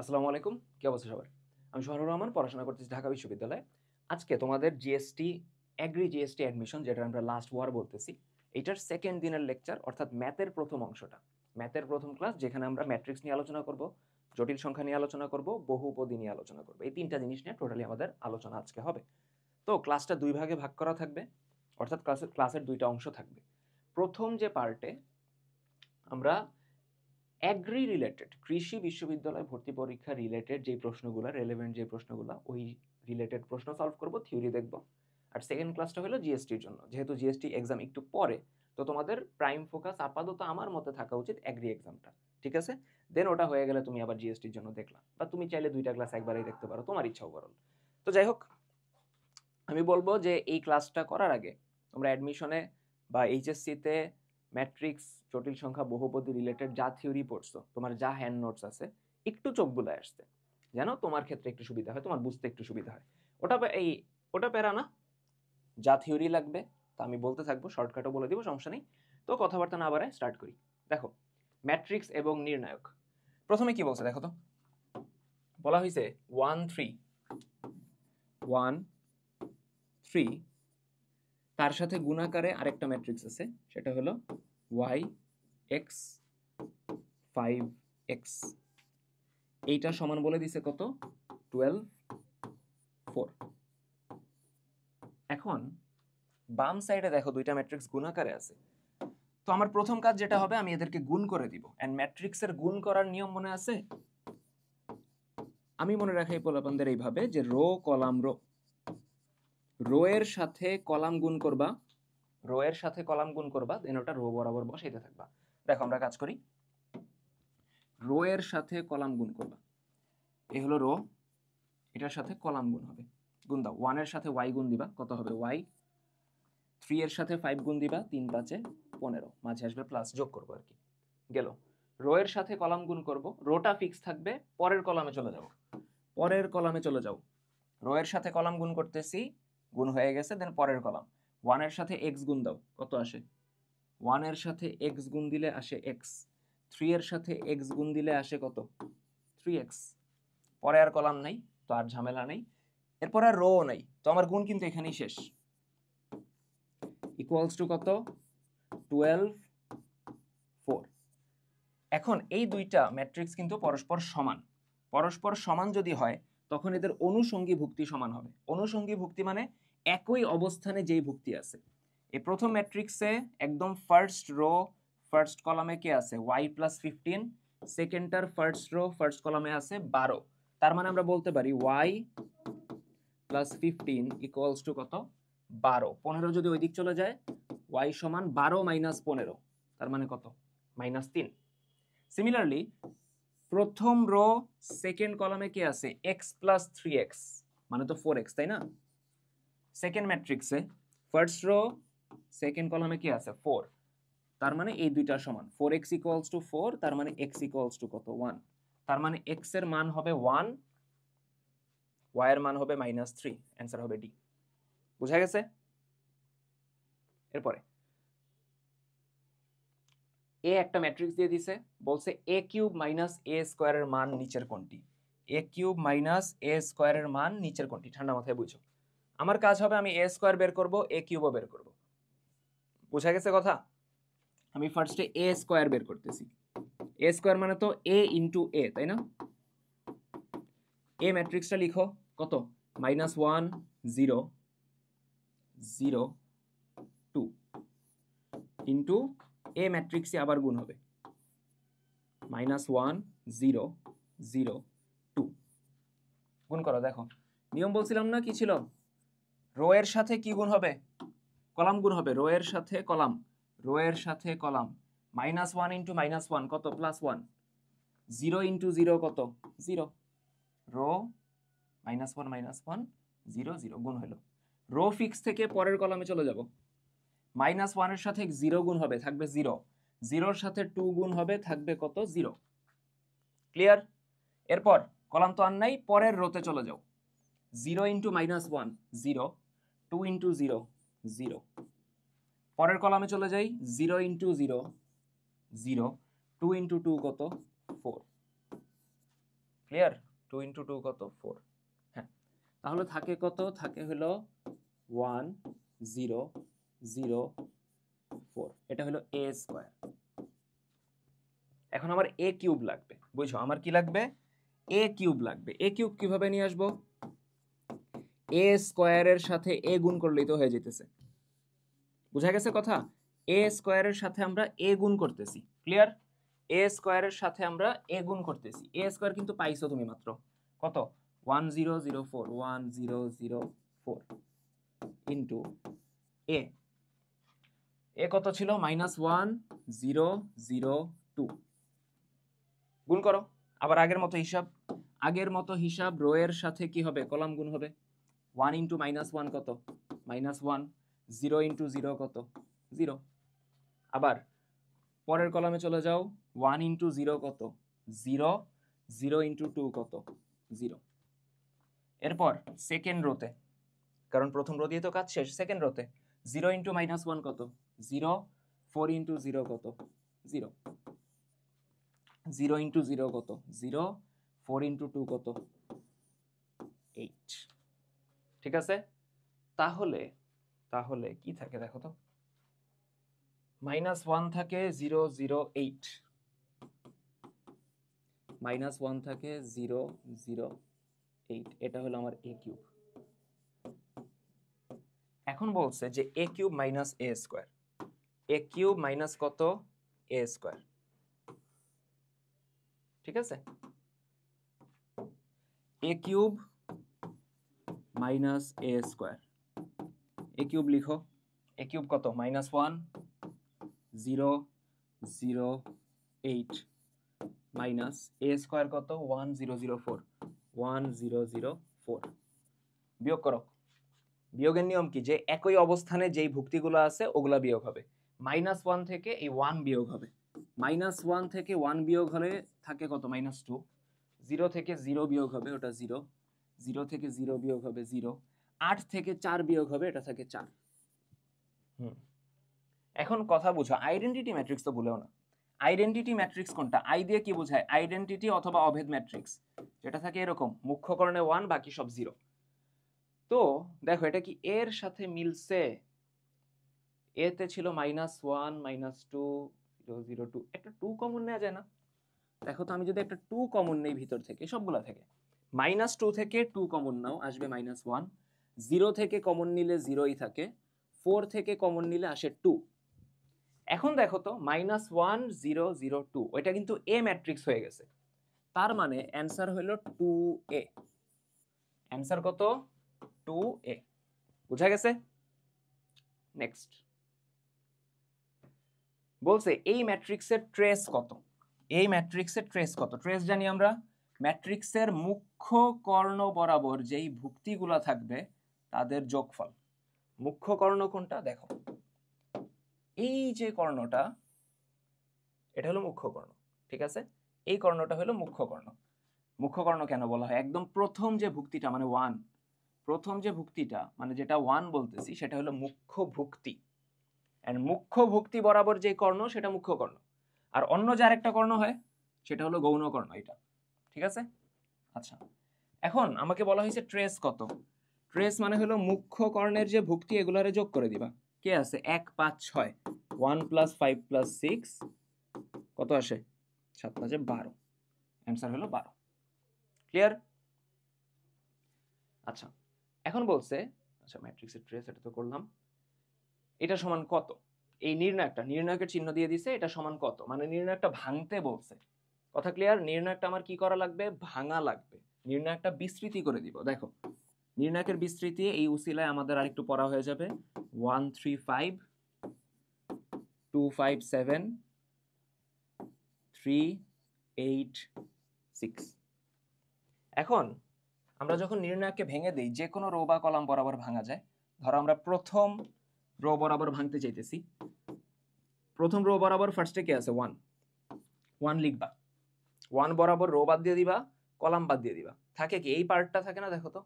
আসসালামু আলাইকুম। কি অবস্থা সবার? আমি শহরুর রহমান, পড়াশোনা করতেছি ঢাকা বিশ্ববিদ্যালয়ে। আজকে তোমাদের জিএসটি, এগ্রি জিএসটি অ্যাডমিশন যেটা আমরা লাস্ট ওয়ার বলতেছি, এইটার সেকেন্ড দিনের লেকচার অর্থাৎ ম্যাথের প্রথম অংশটা। ম্যাথের প্রথম ক্লাস যেখানে আমরা ম্যাট্রিক্স নিয়ে আলোচনা করব, জটিল সংখ্যা নিয়ে আলোচনা করব, বহুপদী নিয়ে আলোচনা করব। এই ৩টা জিনিস নিয়ে টোটালি আমাদের আলোচনা আজকে হবে। তো ক্লাসটা ২ ভাগে ভাগ করা থাকবে, অর্থাৎ ক্লাসের ২টা অংশ থাকবে। প্রথম যে পার্টে আমরা অ্যাগ্রি রিলেটেড কৃষি বিশ্ববিদ্যালয় ভর্তি পরীক্ষা রিলেটেড যে প্রশ্নগুলো রেলেভেন্ট যে প্রশ্নগুলো ওই রিলেটেড প্রশ্ন সলভ করব, থিওরি দেখব। আর সেকেন্ড ক্লাসটা হলো জিএসটির জন্য, যেহেতু জিএসটি এক্সাম একটু পরে, তো তোমাদের প্রাইম ফোকাস আপাতত আমার মতে থাকা উচিত অ্যাগ্রি এক্সামটা। ঠিক আছে? দেন ওটা হয়ে গেলে তুমি আবার জিএসটির জন্য দেখলা, বা তুমি চাইলে 2টা ক্লাস একবারেই দেখতে পারো, তোমার ইচ্ছা ওভারঅল। তো যাই হোক, আমি বলবো যে এই ক্লাসটা করার আগে তোমরা অ্যাডমিশনে বা এইচএসসিতে ম্যাট্রিক্স, জটিল সংখ্যা, বহুপদী রিলেটেড যা থিওরি পড়ছো, তোমার যা হ্যান্ড নোটস আছে, একটু চোখ বুলায় আসতে, যেন তোমার ক্ষেত্রে একটু সুবিধা হয়, তোমার বুঝতে একটু সুবিধা হয়। ওটা ওটা প্যারা না। যা থিওরি লাগবে তা আমি বলতে থাকবো, শর্টকাটও বলে দিব, সমস্যা নেই। তো কথাবার্তা না বাড়ায় স্টার্ট করি। দেখো, ম্যাট্রিক্স এবং নির্ণায়ক। প্রথমে কি বলছে দেখো তো, বলা হয়েছে 1 3 তার সাথে গুণাকারে আরেকটা ম্যাট্রিক্স আছে, সেটা হলো y(x)(5x). এইটা সমান বলে দিছে কত? 12 4। এখন বাম সাইডে দেখো 2টা ম্যাট্রিক্স গুণাকারে আছে। তো আমার প্রথম কাজ যেটা হবে, আমি এদেরকে গুণ করে দিব। এন্ড ম্যাট্রিক্সের গুণ করার নিয়ম মনে আছে? আমি মনে রাখাই পোলাপানদের এইভাবে যে রো কলাম রো, রো এর সাথে কলাম গুণ করবা, রো এর সাথে কলাম গুণ করবা, দেন ওটা রো বরাবর বসাইতে থাকবা। দেখো আমরা কাজ করি, রো এর সাথে কলাম গুণ করবা, এই হলো রো, এটার সাথে কলাম গুণ হবে, গুণ দাও। 1 এর সাথে y গুণ দিবা, কত হবে y। 3 এর সাথে 5 গুণ দিবা, 3 5 15, মাঝে আসবে প্লাস, যোগ করবো আর কি। গেল। রো এর সাথে কলাম গুণ করব, রোটা ফিক্স থাকবে, পরের কলামে চলে যাও, পরের কলামে চলে যাও। রো এর সাথে কলাম গুণ করতেছি, গুণ হয়ে গেছে, দেন পরের কলাম। 1 এর সাথে x গুণ দাও, কত আসে? 1 এর সাথে x গুণ দিলে আসে x। 3 এর সাথে x গুণ দিলে আসে কত? 3x। পরে আর কলাম নাই, তো আর ঝামেলা নেই। এরপর আর রো নাই, তো আমার গুণ কিন্তু এখানেই শেষ। ইকুয়ালস টু কত? 12 4। এখন এই দুইটা ম্যাট্রিক্স কিন্তু পরস্পর সমান। পরস্পর সমান যদি হয়, তখন এদের অনুসঙ্গী ভুক্তি সমান হবে। অনুসঙ্গী ভুক্তি মানে একই অবস্থানে যেই ভুক্তি আছে। এই প্রথম ম্যাট্রিক্সে একদম ফার্স্ট রো ফার্স্ট কলামে কে আছে? y+15। সেকেন্ডটার ফার্স্ট রো ফার্স্ট কলামে আছে 12। তার মানে আমরা বলতে পারি y+15 ইকুয়ালস টু কত? 12। 15 যদি ওই দিক চলে যায়, y সমান 12 - 15, তার মানে কত? -3। সিমিলারলি প্রথম রো সেকেন্ড কলামে কে আছে? x+3x, মানে তো 4x, তাই না? সেকেন্ড ম্যাট্রিক্সে ফার্স্ট রো সেকেন্ড কলামে কি আছে? 4, তার মানে এই দুইটা সমান। 4x ইকুয়ালস টু 4, তার মানে x ইকুয়ালস টু কত? 1। তার মানে x এর মান হবে 1, y এর মান হবে -3, অ্যান্সার হবে ডি। বুঝা গেছে? এরপরে এ একটা ম্যাট্রিক্স দিয়ে দিছে, বলছে a³ - a² এর মান নিচের কোনটি? a³ - a² এর মান নিচের কোনটি? ঠান্ডা মাথায় বুঝো। আমার কাজ হবে, আমি a² বের করব, a³ বের করব। বুঝা গেছে কথা? আমি ফার্স্টে a² বের করতেছি। a² মানে তো a ইন্টু a, তাই না? এ ম্যাট্রিক্সটা লিখো, কত? -1 0 0 2 ইন্টু এ ম্যাট্রিক্সে আবার গুণ হবে -1 0 0 2। গুণ করো, দেখো নিয়ম বলছিলাম না কি ছিল? রো এর সাথে কি গুণ হবে? কলাম গুণ হবে। রো এর সাথে কলাম, রো এর সাথে কলাম। -1 ইন্টু -1 কত? +1। 0 ইন্টু 0 কত? 0। রো -1 -1 0 0 গুণ হলো। রো ফিক্স থেকে পরের কলামে চলে যাব। -1 এর সাথে 0 গুণ হবে, থাকবে 0। 0 এর সাথে 2 গুণ হবে, থাকবে কত? 0। ক্লিয়ার? এরপর কলাম তো আর নাই, পরের রোতে চলে যাও। 0 ইন্টু -1 0, 2 ইন্টু 0 0। পরের কলামে চলে যাই, 0 ইন্টু 0 0, 2 ইন্টু 2 কত? 4। ক্লিয়ার? 2 × 2 কত? 4। হ্যাঁ, তাহলে থাকে কত? থাকে হলো 1 0 0 4। এটা হলো a স্কয়ার। এখন আমার a কিউব লাগবে। বুঝছো, আমার কি লাগবে? a কিউব লাগবে। a কিউব কিভাবে নিয়ে আসবো? a স্কয়ারের সাথে a গুণ করলেই তো হয়ে যেতেছে। বুঝা গেছে কথা? a স্কয়ারের সাথে আমরা a গুণ করতেছি। ক্লিয়ার? a স্কয়ারের সাথে আমরা a গুণ করতেছি। a স্কয়ার কিন্তু পাইছো তুমি মাত্র। কত? 1004 1004 ইনটু a। a কত ছিল? -1002। গুণ করো। আবার আগের মতো হিসাব রো এর সাথে কি হবে? কলাম গুণ হবে। 1 × -1 কত? -1। 0 × 0 কত? 0। আবার পরের কলামে চলে যাও। 1 × 0 কত? 0। 0 × 2 কত? 0। এরপর সেকেন্ড রোতে, কারণ প্রথম রো দিয়ে তো কাজ শেষ, সেকেন্ড রোতে 0 × -1 কত? 0। 4 × 0 কত? 0। 0 × 0 কত? 0। 4 × 2 কত? 8। ঠিক আছে? তাহলে তাহলে কি থাকে দেখো তো? -1 থাকে 0 0 8। -1 থাকে 0 0 8। এটা হলো আমার a কিউব। এখন বলছে যে a cube minus a square. a cube minus কত? a square. ঠিক আছে? a cube minus a square. a cube লিখো। a কিউব কত? -1 0 0 8 মাইনাস a স্কয়ার কত? 1004 1004। বিয়োগ করো। বিয়োগের নিয়ম কি? যে একই অবস্থানে যেই ভুক্তিগুলো আছে ওগুলা বিয়োগ হবে। -1 থেকে এই 1 বিয়োগ হবে। -1 থেকে 1 বিয়োগ হলে থাকে কত? -2। 0 থেকে 0 বিয়োগ হবে, ওটা 0। 0 থেকে 0 বিয়োগ হবে 0। 8 থেকে 4 বিয়োগ হবে, এটা থাকে 4। এখন কথা বুঝো, আইডেন্টিটি ম্যাট্রিক্স তো ভুলেও না। আইডেন্টিটি ম্যাট্রিক্স কোনটা? আই দিয়ে কি বোঝায়? আইডেন্টিটি অথবা অভেদ ম্যাট্রিক্স, যেটা থাকে এরকম, মুখ্যকর্ণে 1 বাকি সব 0। তো দেখো এটা কি এর সাথে মিলছে? এতে ছিল -1 -2 0 0 2। একটা 2 কমন নেওয়া যায় না? দেখো তো, আমি যদি একটা 2 কমন নেই ভিতর থেকে, সবগুলা থেকে, -2 থেকে 2 কমন নাও, আসবে -1। 0 থেকে কমন নিলে 0ই থাকে। 4 থেকে কমন নিলে আসে 2। এখন দেখো তো, -1 0 0 2, ওইটা কিন্তু এ ম্যাট্রিক্স হয়ে গেছে। তার মানে অ্যান্সার হলো 2a। অ্যান্সার কত? 2a। বুঝা গেছে? নেক্সট বলছে এই ম্যাট্রিক্সের ট্রেস কত? এই ম্যাট্রিক্সের ট্রেস কত? ট্রেস জানি আমরা, ম্যাট্রিক্সের মুখ্য কর্ণ বরাবর যেই ভুক্তিগুলো থাকবে তাদের যোগফল। মুখ্য কর্ণ কোনটা? দেখো, এই যে কর্ণটা, এটা হলো মুখ্য কর্ণ। ঠিক আছে? এই কর্ণটা হলো মুখ্য কর্ণ। মুখ্য কর্ণ কেন বলা হয়? একদম প্রথম যে ভুক্তিটা মানে 1, প্রথম যে ভুক্তিটা মানে যেটা 1 বলতেছি, সেটা হলো মুখ্য ভুক্তি। এন্ড মুখ্য ভুক্তি বরাবর যে কর্ণ সেটা মুখ্য কর্ণ। আর অন্য যে আরেকটা কর্ণ হয় সেটা হলো গৌণ কর্ণ। এটা ঠিক আছে? আচ্ছা, এখন আমাকে বলা হয়েছে ট্রেস কত। ট্রেস মানে হলো মুখ্য কর্ণের যে ভুক্তি, এগুলারে যোগ করে দিবা। কে আছে? 1 5 6। 1 + 5 + 6 কত আসে? 7 5 12। অ্যান্সার হলো 12। ক্লিয়ার? আচ্ছা, এখন বলছে, আচ্ছা ম্যাট্রিক্সের ট্রেস এটা তো করলাম। এটা সমান কত? এই নির্ণায়কের চিহ্ন দিয়ে দিছে। এটা সমান কত মানে নির্ণায়কটা ভাঙতে বলছে। কথা ক্লিয়ার? নির্ণায়কটা আমার কি করা লাগবে? ভাঙা লাগবে। নির্ণায়কটা বিস্তৃতি করে দিব। দেখো, নির্ণায়কের বিস্তৃতি এই উসিলায় আমাদের আরেকটু পড়া হয়ে যাবে। 135 257 386। এখন আমরা যখন নির্ণায়ককে ভেঙে দেই, যে কোনো রো বা কলাম বরাবর ভাঙা যায়। ধরো আমরা প্রথম রো বরাবর ভাঙতে চাইতেছি। প্রথম রো বরাবর ফার্স্টে কে আছে? 1। 1 লিখবা। 1 বরাবর রো বাদ দিয়ে দিবা, কলাম বাদ দিয়ে দিবা। থাকে কি? এই পার্টটা থাকে না? দেখো তো,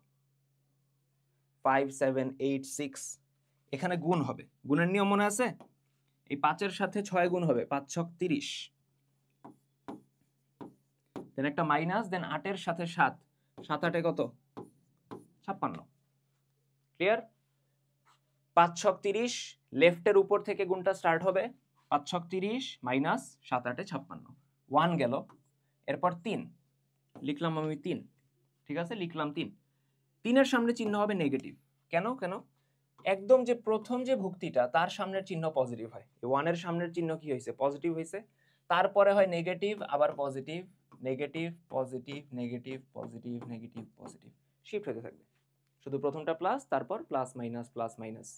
5 7 8 6। এখানে গুণ হবে। গুণের নিয়ম মনে আছে? এই 5 এর সাথে 6 গুণ হবে, 5 6 30। দেন একটা মাইনাস, দেন 8 এর সাথে 7, 7 8 কত 56। ক্লিয়ার? 5 ছক 30, লেফটের উপর থেকে গুণটা স্টার্ট হবে। 5 ছক 30 মাইনাস 7 8 56, 1 গেল। এরপর 3 লিখলাম আমি 3, ঠিক আছে, লিখলাম 3। 3 এর সামনে চিহ্ন হবে নেগেটিভ। কেন কেন? একদম যে প্রথম যে ভুক্তিটা তার সামনের চিহ্ন পজিটিভ হয়, 1 এর সামনের চিহ্ন কি হয়েছে পজিটিভ হয়েছে, তারপরে হয় নেগেটিভ, আবার positive, negative positive negative positive negative positive, shift হতে থাকবে। শুধু প্রথমটা প্লাস, তারপর প্লাস মাইনাস প্লাস মাইনাস।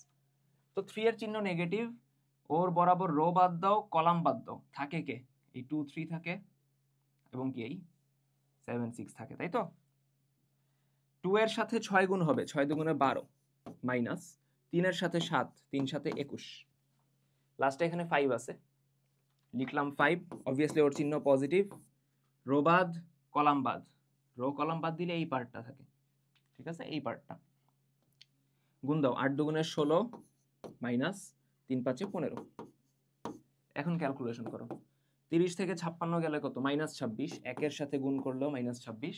তো 3 এর চিহ্ন নেগেটিভ, ওর বরাবর রো বাদ দাও, কলাম বাদ দাও, থাকে কে? এই 2 3 থাকে এবং কি এই 7 6 থাকে, তাই তো? 2 এর সাথে 6 গুণ হবে, 6 দুগুণে 12 মাইনাস 3 এর সাথে 7, 3 সাথে 21, লাস্টে এখানে 5 আছে, লিখলাম 5। অবভিয়াসলি ওর চিহ্ন পজিটিভ, রো বাদ কলাম বাদ, রো কলাম বাদ দিলে এই পার্টটা থাকে, ঠিক আছে, এই পার্টটা। গুণ দাও, 8 দুগুণে 16 মাইনাস 3 5 15। এখন ক্যালকুলেশন করো, 30 থেকে 56 গেলে কত? মাইনাস 26, 1 এর সাথে গুণ করলেও মাইনাস 26,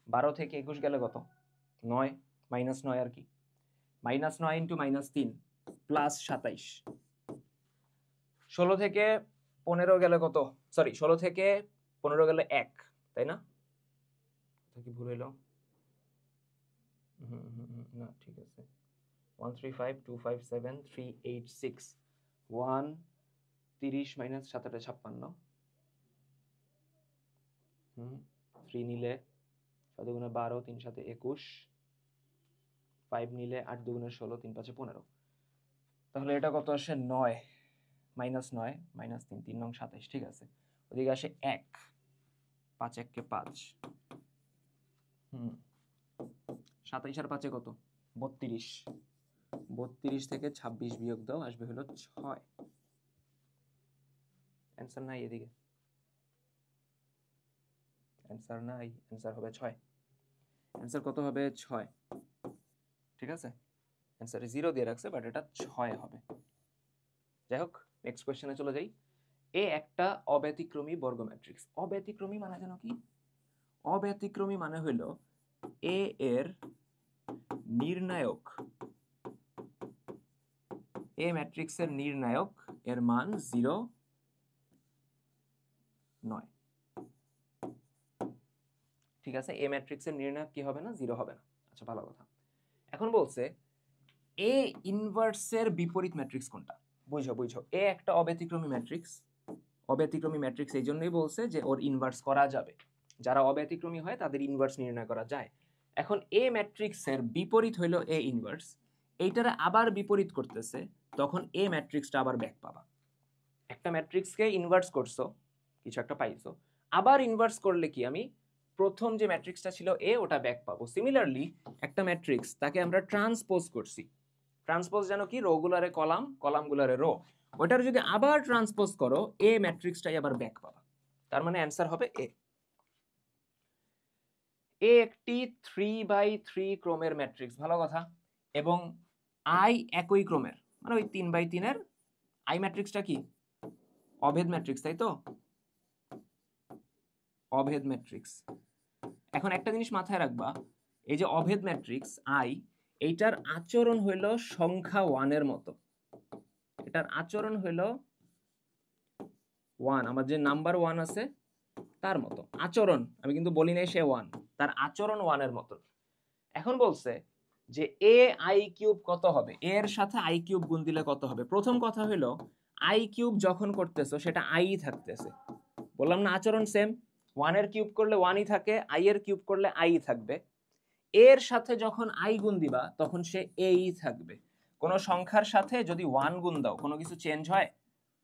12 থেকে 21 গেলে কত? 9, মাইনাস 9 আর কি, মাইনাস 9 ইন্টু মাইনাস 3 প্লাস 27। 16 থেকে 15 গেলে কত? সরি, 16 থেকে 15 গেলে 1, তাই না? কি ভুল হইল? না ঠিক আছে, 135257386, 1 30 মাইনাস 7 8 56, 3 নিলে 6 দুগুণে 12, 3 সাথে 21, 5 নিলে 8 দুগুণে 16, 3 5 15। তাহলে এটা কত আসে? 9 মাইনাস 9 মাইনাস 3, 3 9 27, ঠিক আছে। ওদিকে আসে 1, 5 1 কে 5, 27 আর 5 কত? 32, 32 থেকে 26 বিয়োগ দাও, আসবে হলো 6। অ্যান্সার নাই এদিকে, অ্যান্সার নাই, অ্যান্সার হবে 6। অ্যান্সার কত হবে? 6, ঠিক আছে। অ্যান্সারে 0 দিয়ে রাখছে, বাট এটা 6 হবে। যাই হোক, নেক্সট কোশ্চেনে চলে যাই। এ একটা অব্যতিক্রমী বর্গ ম্যাট্রিক্স। অব্যতিক্রমী মানে জানো কি? অব্যতিক্রমী মানে হইল এ এর নির্ণায়ক, এ ম্যাট্রিক্সের নির্ণায়ক এর মান 0 নয়, ঠিক আছে। এ ম্যাট্রিক্সের নির্ণায়ক কি হবে না? 0 হবে না। আচ্ছা, ভালো কথা। এখন বলছে এ ইনভার্সের বিপরীত ম্যাট্রিক্স কোনটা? বুঝো বুঝো, এ একটা অব্যতিক্রমী ম্যাট্রিক্স। অব্যতিক্রমী ম্যাট্রিক্স এই জন্যই বলছে যে ওর ইনভার্স করা যাবে, যারা অব্যতিক্রমী হয় তাদের ইনভার্স নির্ণয় করা যায়। এখন এ ম্যাট্রিক্সের বিপরীত হইল এ ইনভার্স, এইটারে আবার বিপরীত করতেছে, তখন এ ম্যাট্রিক্সটা আবার ব্যাক পাবা। একটা ম্যাট্রিক্সকে ইনভার্স করছো, কিছু একটা পাইছো, আবার ইনভার্স করলে কি আমি প্রথম যে ম্যাট্রিক্সটা ছিল এ, ওটা ব্যাক পাবো। সিমিলারলি একটা ম্যাট্রিক্স, তাকে আমরা ট্রান্সপোজ করছি। ট্রান্সপোজ জানো কি? রো গুলারে কলাম, কলাম গুলারে রো। ওটার যদি আবার ট্রান্সপোজ করো, এ ম্যাট্রিক্সটাই আবার ব্যাক পাবা। তার মানে অ্যান্সার হবে এ। এ একটি 3x3 ক্রমের ম্যাট্রিক্স, ভালো কথা, এবং আই একই ক্রমের, মানে ওই 3x3 এর আই ম্যাট্রিক্সটা কি? অভেদ ম্যাট্রিক্স, তাই তো? অভেদ ম্যাট্রিক্স। এখন একটা জিনিস মাথায় রাখবা, এই যে অভেদ ম্যাট্রিক্স আই, এইটার আচরণ হইল সংখ্যা 1 এর মতো। এটার আচরণ হইল 1, আমার যে নাম্বার 1 আছে তার মতো আচরণ। আমি কিন্তু বলি নাই সে 1, তার আচরণ 1 এর মতো। এখন বলছে যে এ আই কিউব কত হবে? এ এর সাথে আই কিউব গুণ দিলে কত হবে? প্রথম কথা হলো আই কিউব যখন করতেছো সেটা আই থাকতেছে, বললাম না আচরণ সেম। 1 এর কিউব করলে 1ই থাকে, আই এর কিউব করলে আই থাকবে। এর সাথে যখন আই গুণ দিবা তখন সে এই থাকবে। কোন সংখ্যার সাথে যদি 1 গুণ দাও কোনো কিছু চেঞ্জ হয়?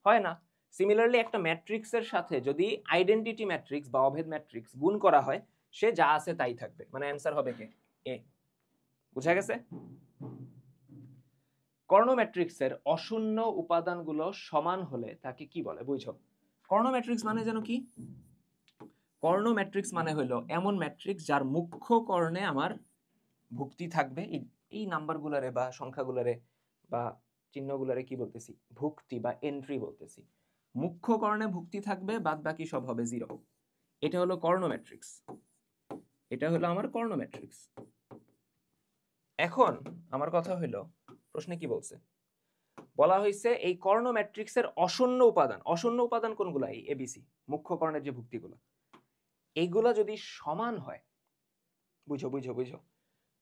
হয় না। সিমিলারলি একটা ম্যাট্রিক্সের সাথে যদি আইডেন্টিটি ম্যাট্রিক্স বা অভেদ ম্যাট্রিক্স গুণ করা হয়, সে যা আছে তাই থাকবে, মানে অ্যান্সার হবে কে? এ। বুঝা গেছে? কর্ণ ম্যাট্রিক্সের অশূন্য উপাদানগুলো সমান হলে তাকে কি বলে? বুঝো, কর্ণ ম্যাট্রিক্স মানে জানো কি? কর্ণ ম্যাট্রিক্স মানে হলো এমন ম্যাট্রিক্স যার মুখ্য কর্ণে আমার ভুক্তি থাকবে। এই নাম্বারগুলারে বা সংখ্যাগুলারে বা চিহ্নগুলারে কি বলতেছি? ভুক্তি বা এন্ট্রি বলতেছি। মুখ্য কর্ণে ভুক্তি থাকবে, বাদ বাকি সব হবে 0। এটা হলো কর্ণ ম্যাট্রিক্স, এটা হলো আমার কর্ণ ম্যাট্রিক্স। এখন আমার কথা হলো, প্রশ্নে কি বলছে, বলা হয়েছে এই কর্ণ ম্যাট্রিক্সের অশূন্য উপাদান, অশূন্য উপাদান কোনগুলো, এই এবিসি মুখ্য কর্ণের যে ভুক্তিগুলো, এইগুলা যদি সমান হয়, বুঝো বুঝো বুঝো,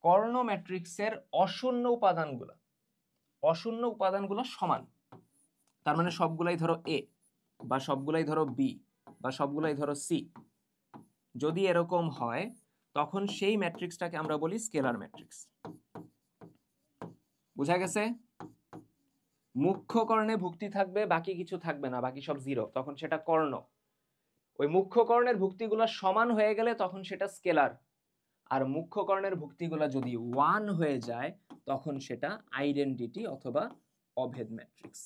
কর্ণ ম্যাট্রিক্সের অশূন্য উপাদানগুলো সমান, তার মানে সবগুলাই ধরো এ বা সবগুলাই ধরো বি বা সবগুলাই ধরো সি, যদি এরকম হয় তখন সেই ম্যাট্রিক্সটাকে আমরা বলি স্কেলার ম্যাট্রিক্স। বুঝা গেছে? মুখ্য কর্ণে ভুক্তি থাকবে, বাকি কিছু থাকবে না, বাকি সব জিরো, তখন সেটা কর্ণ। ওই মুখ্য কর্ণের ভুক্তিগুলো সমান হয়ে গেলে তখন সেটা স্কেলার, আর মুখ্য কর্ণের ভুক্তিগুলো যদি 1 হয়ে যায় তখন সেটা আইডেন্টিটি অথবা অভেদ ম্যাট্রিক্স।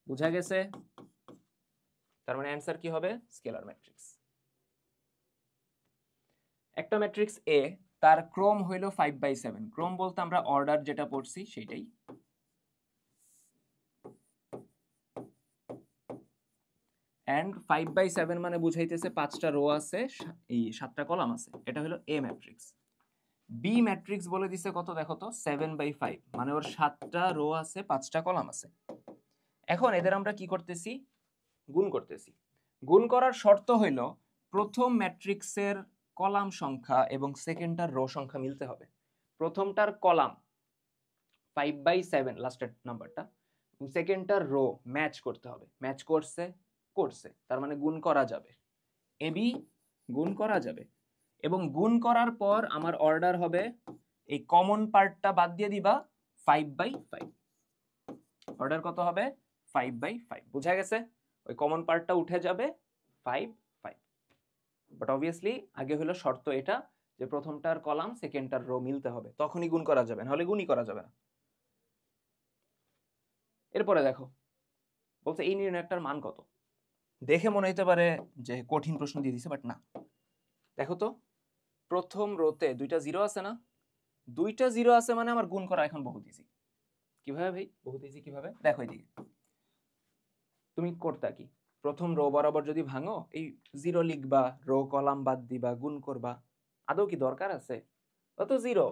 বুঝা গেছে? তার মানে অ্যান্সার কি হবে? Scalar matrix. একটা ম্যাট্রিক্স এ, তার ক্রম হইল 5/7। ক্রম বলতে আমরা অর্ডার যেটা পড়ছি সেটাই। এন্ড 5/7 মানে বুঝাইতেছে 5টা রো আছে, এই 7টা কলাম আছে, এটা হলো এ ম্যাট্রিক্স। বি ম্যাট্রিক্স বলে দিছে কত দেখো তো, 7/5, মানে ওর 7টা রো আছে, 5টা কলাম আছে। এখন এদের আমরা কি করতেছি? গুণ করতেছি। গুণ করার শর্ত হইল প্রথম ম্যাট্রিক্সের কলাম সংখ্যা এবং সেকেন্ডটার রো সংখ্যা মিলতে হবে। প্রথমটার কলাম 5/7 লাস্টের নাম্বারটা, সেকেন্ডটার রো ম্যাচ করতে হবে। ম্যাচ করছে, তার মানে গুণ করা যাবে, এবি গুণ করা যাবে। এবং গুণ করার পর আমার অর্ডার হবে, এই কমন পার্টটা বাদ দিয়ে দিবা 5/5। অর্ডার কত হবে? 5/5। বুঝা গেছে? ওই কমন পার্টটা উঠে যাবে 5/5। বাট অবভিয়াসলি আগে হলো শর্ত এটা যে প্রথমটার কলাম সেকেন্ডটার রো মিলতে হবে, তখনই গুণ করা যাবে, নাহলে গুণই করা যাবে না। এরপরে দেখো বলছে এই নির্ণয়টার মান কত। দেখে মনে হতে পারে যে কঠিন প্রশ্ন দিয়ে দিছে, বাট না। দেখো তো, প্রথম রোতে 2টা জিরো আছে না? 2টা জিরো আছে মানে আমার গুণ করা এখন বহুত ইজি। কিভাবে ভাই বহুত ইজি কিভাবে? দেখো এদিকে, তুমি করতা কি, প্রথম রো বরাবর যদি ভাঙো, এই জিরো লিখবা, রো কলাম বাদ দিবা, গুণ করবা। আদৌ কি দরকার আছে? অত জিরো,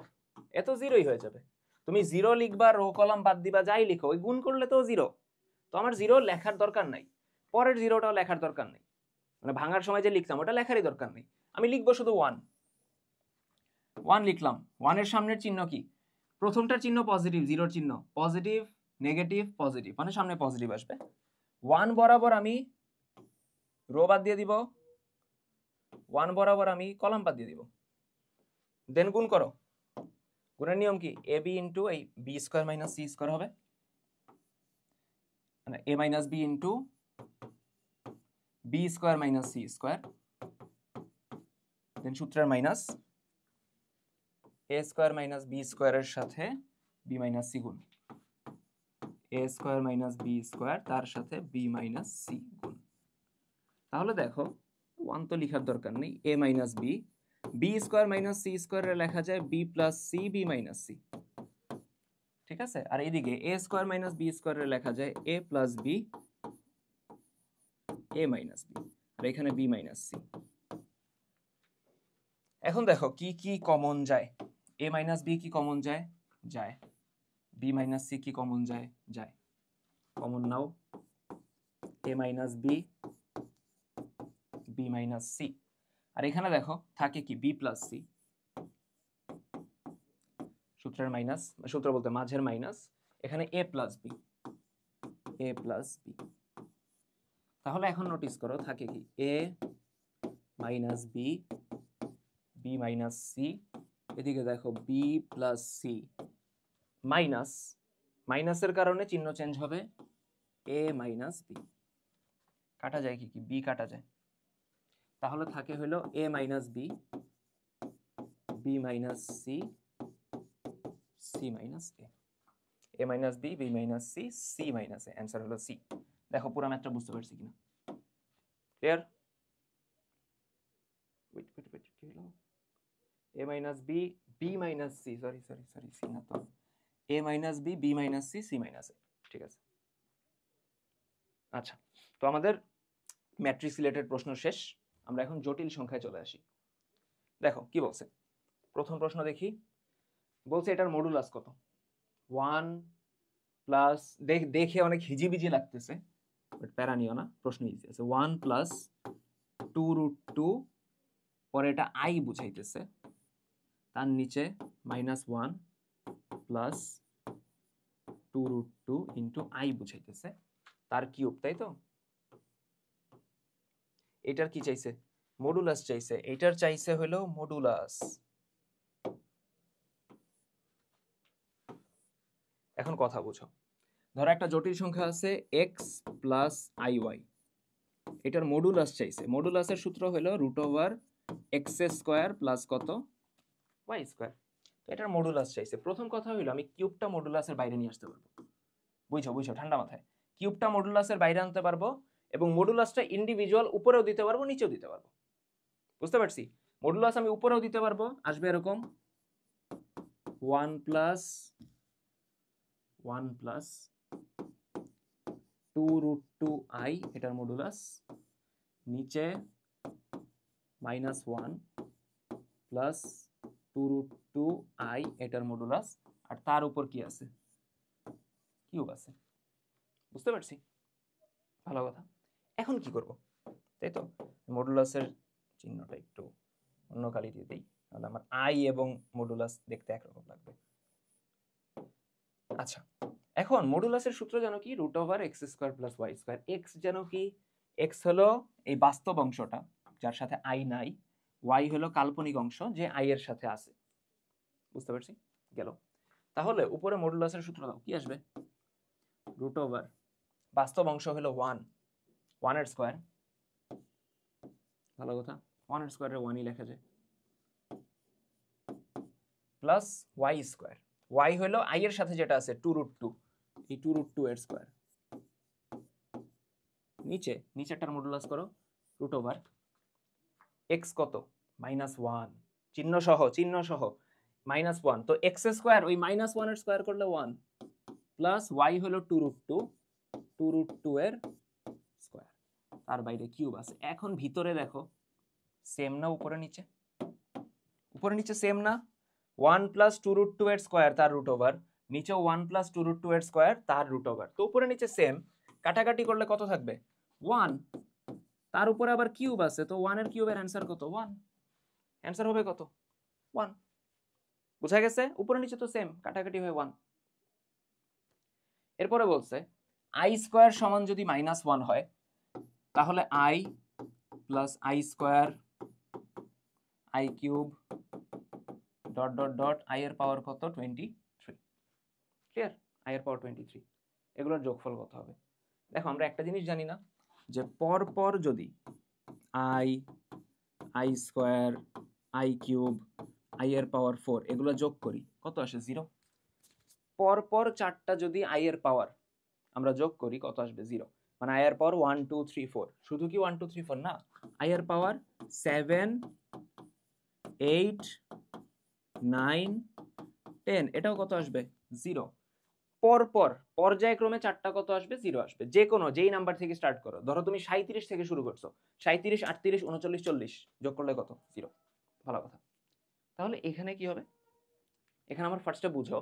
এত জিরোই হয়ে যাবে। তুমি জিরো লিখবা, রো কলাম বাদ দিবা, যাই লিখো, ওই গুণ করলে তো জিরো। তো আমার জিরো লেখার দরকার নাই, পরের জিরোটাও লেখার দরকার নেই, মানে ভাঙার সময় যে লিখতাম ওটা লেখারই দরকার নেই। আমি লিখবো শুধু 1 লিখলাম। 1-এর সামনের চিহ্ন কি? প্রথমটার চিহ্ন পজিটিভ, জিরোর চিহ্ন পজিটিভ, নেগেটিভ, পজিটিভ, মানে সামনে পজিটিভ আসবে। 1 বরাবর আমি রো বাদ দিয়ে দিব, 1 বরাবর আমি কলাম বাদ দিয়ে দিব, দেন গুণ করো। গুণের নিয়ম কি? এ বি ইন্টু এই B square minus C square হবে, মানে A minus B into B square minus C square, then সূত্রের minus A square minus B স্কোয়ারের সাথে বি মাইনাস সি গুণ, A square minus B square তার সাথে B minus C গুণ। তাহলে দেখো 1 তো লেখার দরকার নেই, A minus B, B square minus C স্কোয়ারে লেখা যায় B plus C B minus C, ঠিক আছে? আর এইদিকে এ স্কোয়ার মাইনাস বি স্কোয়ারে লেখা যায় এ প্লাস বি এ মাইনাস বি, আর এখানে বি মাইনাস সি। এখন দেখো কি কি কমন যায়। এ মাইনাস বি কি কমন যায়? যায়। বি মাইনাস সি কি কমন যায়? যায়। কমন নাও A minus B B minus C, আর এখানে দেখো থাকে কি বি প্লাস সি, সূত্রের মাইনাস, সূত্র বলতে মাঝের মাইনাস, এখানে A plus B A plus B. তাহলে এখন নোটিস করো থাকে কি A minus B B minus C, এদিকে দেখো বি প্লাস সি মাইনাস, মাইনাসের কারণে চিহ্ন চেঞ্জ হবে এ মাইনাস বি, কাটা যায় কি কি বি কাটা যায়, তাহলে থাকে হলো A minus B B minus C C minus A, A minus B B minus C C minus A, answer হলো সি। দেখো পুরো ম্যাথটা বুঝতে পারছি কিনা, ক্লিয়ার? ওয়েট ওয়েট ওয়েট, কি হলো? A minus B B minus C, sorry sorry sorry C না তো, A minus B B minus C C minus A, ঠিক আছে। আচ্ছা, তো আমাদের ম্যাট্রিক্স রিলেটেড প্রশ্ন শেষ। আমরা এখন জটিল সংখ্যায় চলে আসি। দেখো কি বলছে, প্রথম প্রশ্ন দেখি। বলছে এটার মডুলাস কত। 1 প্লাস, দেখে অনেক হিজিবিজি লাগতেছে, বাট প্যারা নিও না, প্রশ্ন ইজি আছে। 1 প্লাস 2√2, পরে এটা আই বুঝাইতেছে, তার নিচে -1 প্লাস 2√2 ইন্টু আই বুঝাইতেছে, তার কিউব, তাই তো? এটার কি চাইছে? মডুলাস চাইছে। এটার চাইছে হলো মডুলাস। এখন কথা বুঝো, ধরো একটা জটিল সংখ্যা আছে x প্লাস iy, এটার মডুলাস চাইছে। মডুলাসের সূত্র হলো √x² প্লাস কত, y²। এটার মডুলাস চাইছে। প্রথম কথা হলো আমি কিউবটা মডুলাসের বাইরে নিয়ে আসতে পারবো। বুঝছো বুঝছো, ঠান্ডা মাথায়। কিউবটা মডুলাসের বাইরে আনতে পারবো এবং মডুলাসটা ইন্ডিভিজুয়াল উপরেও দিতে পারবো, নিচেও দিতে পারবো। বুঝতে পারছি? মডুলাস আমি উপরেও দিতে পারবো, আসবে এরকম 1 প্লাস 2√2i, এটার মডুলাস। নিচে -1 প্লাস 2√2i, এটার মডুলাস। আর তার উপর কি আছে? কিউব আছে। বুঝতে পারছি? ভালো কথা। এখন কি করব, তাই তো? মডুলাসের চিহ্নটা একটু অন্য কালি দিয়ে দিই, তাহলে আমার আই এবং মডুলাস দেখতে একরকম লাগবে। আচ্ছা, এখন মডুলাসের সূত্র জানো কি? √x² plus y²। এক্স জানো কি? এক্স হলো এই বাস্তব অংশটা যার সাথে আই নাই, ওয়াই হলো কাল্পনিক অংশ যে আই এর সাথে আছে। বুঝতে পারছি? গেল। তাহলে উপরে মডুলাসের সূত্র দাও, কি আসবে? √ বাস্তব অংশ হলো 1, 1 এর স্কয়ার। ভালো কথা, 1 এর স্কয়ারে 1ই লেখা যায়, প্লাস y²। y হলো i এর সাথে যেটা আছে 2√2, এই 2√2 এর স্কয়ার। নিচেরটার মডুলাস করো, √x কত? -1, চিহ্ন সহ -1, তো x² ওই -1 এর স্কয়ার করলে 1, প্লাস y হলো 2√2 এর স্কয়ার, তার বাইরে কিউব আছে। এখন ভিতরে দেখো সেম না? উপরে নিচে সেম না? 1 প্লাস 2√2 এর স্কয়ার তার √, নিচে 1 প্লাস 2√2 এর স্কয়ার তার √। তো উপরে নিচে সেম, কাটাকাটি করলে কত থাকবে? 1। তার উপরে আবার কিউব আছে, তো 1 এর কিউবের অ্যান্সার কত? 1। অ্যান্সার হবে কত? 1। বুঝা গেছে? উপরে নিচে তো সেম, কাটাকাটি হয়ে 1। এরপরে বলছে i² সমান যদি -1 হয়, তাহলে i plus i² i³ dot dot dot i এর পাওয়ার কত? 23। ক্লিয়ার? i এর পাওয়ার 23, এগুলোর যোগফল কত হবে? দেখো আমরা একটা জিনিস জানি না, যে পর যদি i² i³ i এর পাওয়ার 4 এগুলো যোগ করি, কত আসে? 0। পর চারটা যদি i এর পাওয়ার আমরা যোগ করি, কত আসবে? 0। মানে i এর পাওয়ার 1 2 3 4, শুধু কি 1 2 3 4 না, i এর পাওয়ার 7 8 9 10, এটাও কত আসবে? 0। পর্যায়ক্রমে চারটা কত আসবে? 0 আসবে। যে কোনো যেই নাম্বার থেকে স্টার্ট করো, ধরো তুমি 37 থেকে শুরু করছো, 37 38 39 40 যোগ করলে কত? 0। ভালো কথা। তাহলে এখানে কি হবে? এখানে আমার ফার্স্টে বুঝো,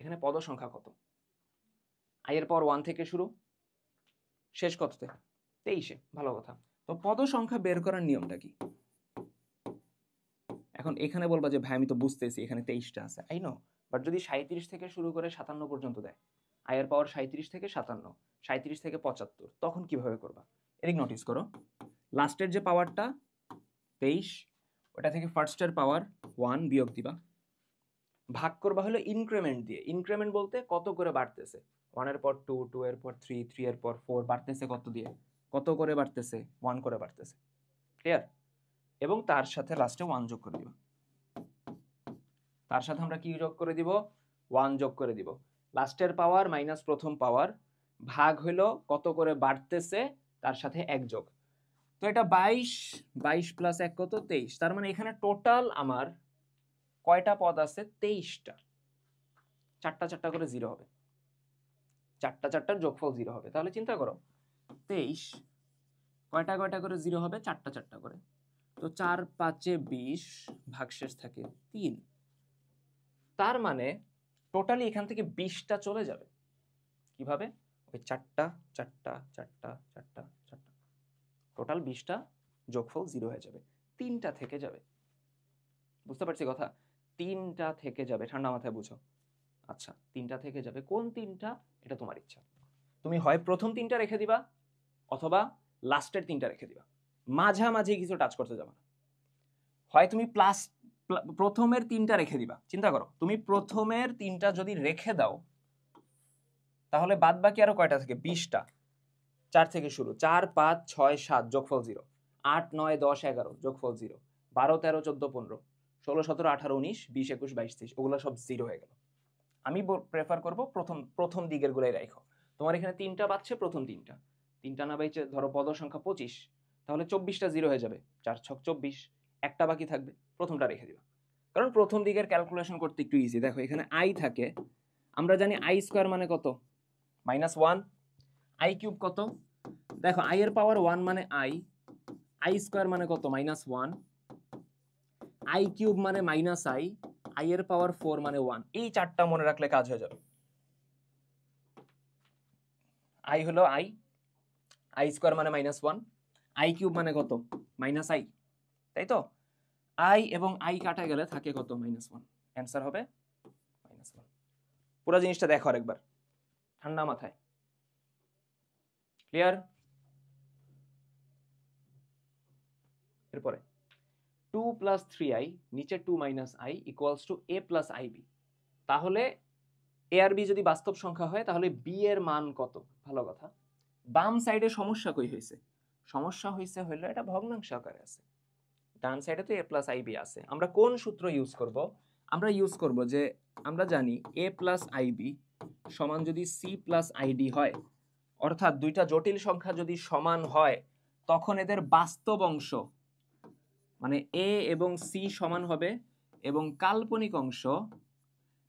এখানে পদ সংখ্যা কত? i এর পাওয়ার 1 থেকে শুরু, শেষ কততে? 23-এ। ভালো কথা। তো পদ সংখ্যা বের করার নিয়মটা কি? এখন এখানে বলবা যে ভাই আমি তো বুঝতেছি এখানে 23টা আছে, আই নো, বাট যদি 37 থেকে শুরু করে 57 পর্যন্ত দেয়, i এর পাওয়ার 37 থেকে 57, 37 থেকে 75, তখন কিভাবে করবা? এদিক নোটিস করো, লাস্টের যে পাওয়ারটা 23, ওটা থেকে ফার্স্টের পাওয়ার 1 বিয়োগ দিবা, ভাগ করবা হলো ইনক্রিমেন্ট দিয়ে। ইনক্রিমেন্ট বলতে কত করে বাড়তেছে, 1 এর পর 2, 2 এর পর 3, 3 এর পর 4, বাড়তেছে কত দিয়ে? কত করে বাড়তেছে? 1 করে বাড়তেছে। ক্লিয়ার? এবং তার সাথে লাস্টে 1 যোগ করে দিবা। তার সাথে আমরা কি যোগ করে দিব? 1 যোগ করে দিব। লাস্টের পাওয়ার মাইনাস প্রথম পাওয়ার, ভাগ হইলো কত করে বাড়তেছে, তার সাথে 1 যোগ। তো এটা 22 প্লাস 1 কত? 23। তার মানে এখানে টোটাল আমার কয়টা পদ আছে? 23টা। চারটা চারটা করে 0 হবে, চারটার যোগফল 0 হবে। তাহলে চিন্তা করো 23 কয়টা করে 0 হবে? চারটা করে। তো 4 5 20 ভাগশেষ থাকে 3। তার মানে টোটালি এখান থেকে 20টা চলে যাবে। কিভাবে? ওই 4টা 4টা 4টা 4টা 4টা, টোটাল 20টা, যোগফল 0 হয়ে যাবে। 3টা থেকে যাবে। বুঝতে পারছি কথা? 3টা থেকে যাবে, ঠান্ডা মাথায় বুঝো। আচ্ছা, 3টা থেকে যাবে। কোন 3টা? এটা তোমার ইচ্ছা। তুমি হয় প্রথম 3টা রেখে দিবা অথবা লাস্টের 3টা রেখে দিবা, মাঝামাঝি কিছু টাচ করতে যাবে না। হয় তুমি প্রথমের 3টা রেখে দিবা। চিন্তা করো, তুমি প্রথমের 3টা যদি রেখে দাও তাহলে বাদ বাকি আরো কয়টা থাকে? 20টা। 4 থেকে শুরু, 4 5 6 7 যোগফল 0, 8 9 10 11 যোগফল 0, 12 13 14 15 16 17 18 19 20 21 22 23, ওগুলো সব 0 হয়ে গেল। আমি প্রেফার করব প্রথম দিকের গুলাই রাখো। তোমার এখানে 3টা বাজছে, প্রথম 3টা না বাইছে ধরো পদ সংখ্যা 25, তাহলে 24টা 0 হয়ে যাবে। 4 6 24, একটা বাকি থাকবে, প্রথমটা রেখে দিবা। কারণ প্রথম দিকের ক্যালকুলেশন করতে একটু ইজি। দেখো এখানে i থাকে, আমরা জানি i স্কয়ার মানে কত? -1। i কিউব কত? দেখো i এর পাওয়ার 1 মানে i স্কয়ার মানে কত? -1, i কিউব মানে -i এর পাওয়ার 4 মানে 1। এই চারটা মনে রাখলে কাজ হয়ে যাবে। i হলো i স্কয়ার মানে -1, i কিউব মানে কত? -i, তাই তো? i এবং i কাটা গেলে থাকে কত? -1। অ্যান্সার হবে -1। পুরো জিনিসটা দেখো আরেকবার ঠান্ডা মাথায়। ক্লিয়ার? এরপরে 2 + 3i নিচে 2 - i = a + ib। তাহলে a আর b যদি বাস্তব সংখ্যা হয় তাহলে b এর মান কত? ভালো কথা। বাম সাইডে সমস্যা কই হইছে? সমস্যা হইছে হইলো এটা ভগ্নাংশ আকারে আছে। ডান সাইডে তো a + ib আছে। আমরা কোন সূত্র ইউজ করব? আমরা ইউজ করব যে আমরা জানি a + ib সমান যদি c + id হয়, অর্থাৎ দুইটা জটিল সংখ্যা যদি সমান হয় তখন এদের বাস্তব অংশ মানে a এবং c সমান হবে এবং কাল্পনিক অংশ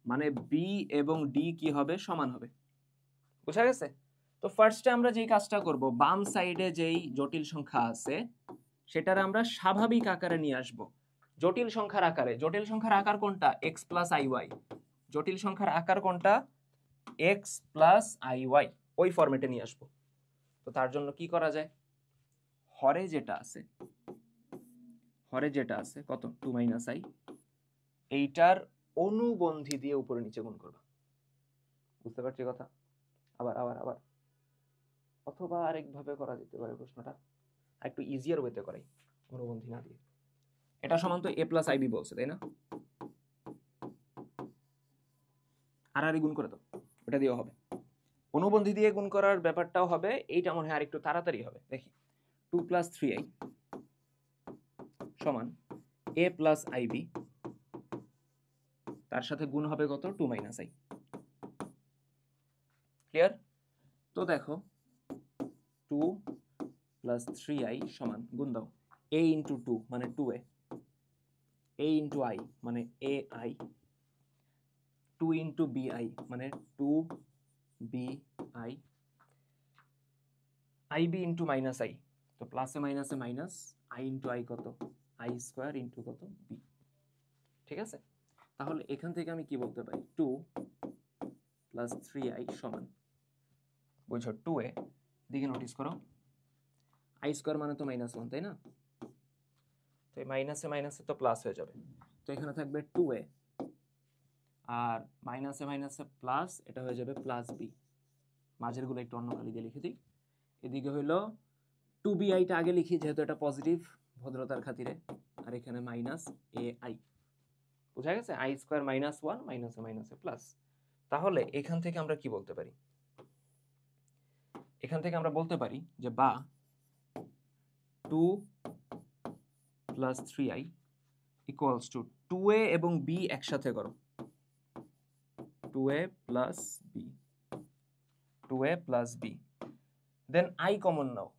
মানে b এবং d কি হবে? সমান হবে। বুঝা গেছে? তো ফার্স্টে আমরা যেই কাজটা করব, বাম সাইডে যেই জটিল সংখ্যা আছে সেটার আমরা স্বাভাবিক আকারে নিয়ে আসব জটিল সংখ্যার আকারে। জটিল সংখ্যার আকার কোনটা? x + iy। জটিল সংখ্যার আকার কোনটা? x + iy। ওই ফরম্যাটে নিয়ে আসব। তো তার জন্য কি করা যায়? হরে যেটা আছে কত? 2 - i, এইটার অনুবন্ধী দিয়ে উপরে নিচে গুণ করবা। বুঝতে পারছি কথা? আবার আবার আবার অথবা আরেকভাবে করা যেতে পারে প্রশ্নটা, একটু ইজিয়ার ওয়েতে করাই, অনুবন্ধী না দিয়ে। এটা সমান তো a + ib বলছে, তাই না? আর গুণ করে দাও, ওটা দিয়েও হবে। অনুবন্ধী দিয়ে গুণ করার ব্যাপারটাও হবে, এইটা মনে হয় আরেকটু তাড়াতাড়ি হবে। দেখি 2 + 3i সমান a + ib, তার সাথে গুণ হবে কত? 2 - i। ক্লিয়ার? তো দেখো 2 + 3i সমান, গুণ দাও, a × 2 মানে 2a, a × i মানে ai, 2 × bi মানে 2bi, ib × -i, তো প্লাসে মাইনাসে মাইনাস, i × i কত? i স্কয়ার × কত? b। ঠিক আছে? তাহলে এখান থেকে আমি কি বলতে পারি? 2 + 3i সমান, বুঝছো 2a, দিকে নোটিস করো, i স্কয়ার মানে তো -1, তাই না? তো এই মাইনাসে মাইনাসে তো প্লাস হয়ে যাবে, তো এখানে থাকবে 2a আর মাইনাসে মাইনাসে প্লাস, এটা হয়ে যাবে +b। মাঝের গুলো একটু অন্য কালি দিয়ে লিখে দিই। এদিকে হইলো 2bi টা আগে লিখি যেহেতু এটা পজিটিভ, ভদ্রতার খাতিরে, আর এখানে -ai। বুঝা গেছে? i স্কয়ার -1 মাইনাসে মাইনাসে প্লাস। তাহলে এখান থেকে আমরা কি বলতে পারি? এখান থেকে আমরা বলতে পারি যে বা 2 + 3i = 2a এবং b একসাথে করো, 2a + b, 2a + b, then i common now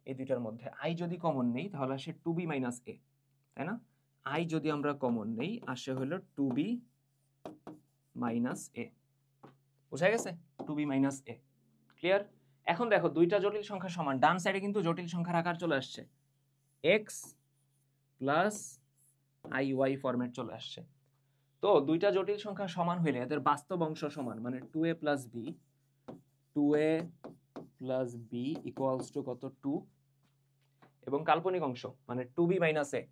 এই দুইটার মধ্যে। i যদি কমন নেই তাহলে আসে 2b - a, তাই না? i যদি আমরা কমন নেই আসে হলো 2b - a। বুঝা গেছে? 2b - a। ক্লিয়ার? এখন দেখো দুইটা জটিল সংখ্যা সমান, ডান সাইডে কিন্তু জটিল সংখ্যার আকার চলে আসছে। x plus I Y format চলে আসছে। তো দুইটা জটিল সংখ্যা সমান হইলে এদের বাস্তব অংশ সমান, মানে 2a plus B, 2a plus B equals to কত 2, এবং কাল্পনিক অংশ মানে 2b minus a,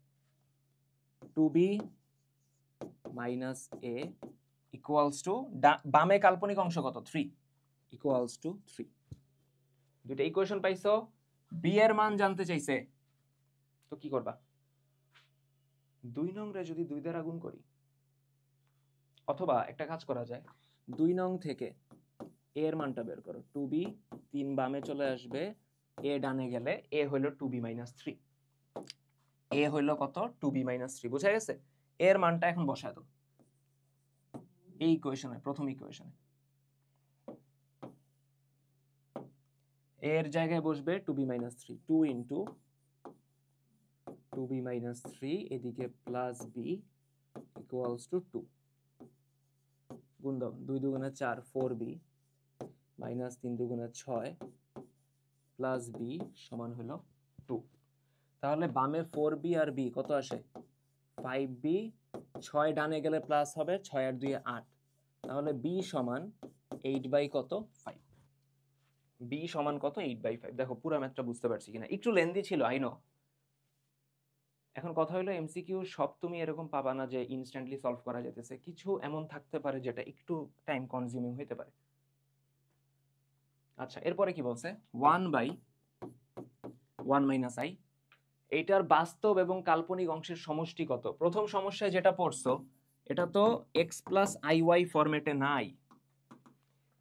2b minus a equals to বামে কাল্পনিক অংশ কত 3 ইকুয়ালস টু 3। দুইটা ইকুয়েশন পাইছো, বি এর মান জানতে চাইছে, তো কি করবা? 2 নং রে যদি 2 দ্বারা গুণ করি, অথবা একটা কাজ করা যায়, 2 নং থেকে a এর মানটা বের করো, 2b, 3 বামে চলে আসবে, a ডানে গেলে a হইল 2b মাইনাস 3, a হইল কত 2b মাইনাস 3, বুঝা গেছে? এর মানটা এখন বসায় দাও এই ইকুয়েশনে, প্রথম ইকুয়েশনে এর জায়গায় বসবে 2b minus 3, 2 into 2b minus 3 এদিকে প্লাস b ইকুয়ালস টু 2, গুণ দাও, 2 দুগুণে 4 4b মাইনাস 3 দুগুণে 6 প্লাস b সমান হলো 2। তাহলে বামে 4b আর b কত আসে 5b, 6 ডানে গেলে প্লাস হবে, 6 আর 2 8, তাহলে b সমান 8 বাই কত 5, b সমান কত 8 বাই 5। দেখো পুরো ম্যাথটা বুঝতে পারছি কিনা, একটু লেন্দি ছিল আই নো। এখন কথা হলো এমসিকিউ সব তুমি এরকম পাবা না যে ইনস্ট্যান্টলি সলভ করা যেতেছে, কিছু এমন থাকতে পারে যেটা একটু টাইম কনজিউমিং হইতে পারে। আচ্ছা, এরপরে কি বলছে 1 বাই 1 মাইনাস আই, এইটার বাস্তব এবং কাল্পনিক অংশের সমষ্টি কত? প্রথম সমস্যায় যেটা পড়ছো এটা তো এক্স প্লাস আই ওয়াই ফরম্যাটে নাই,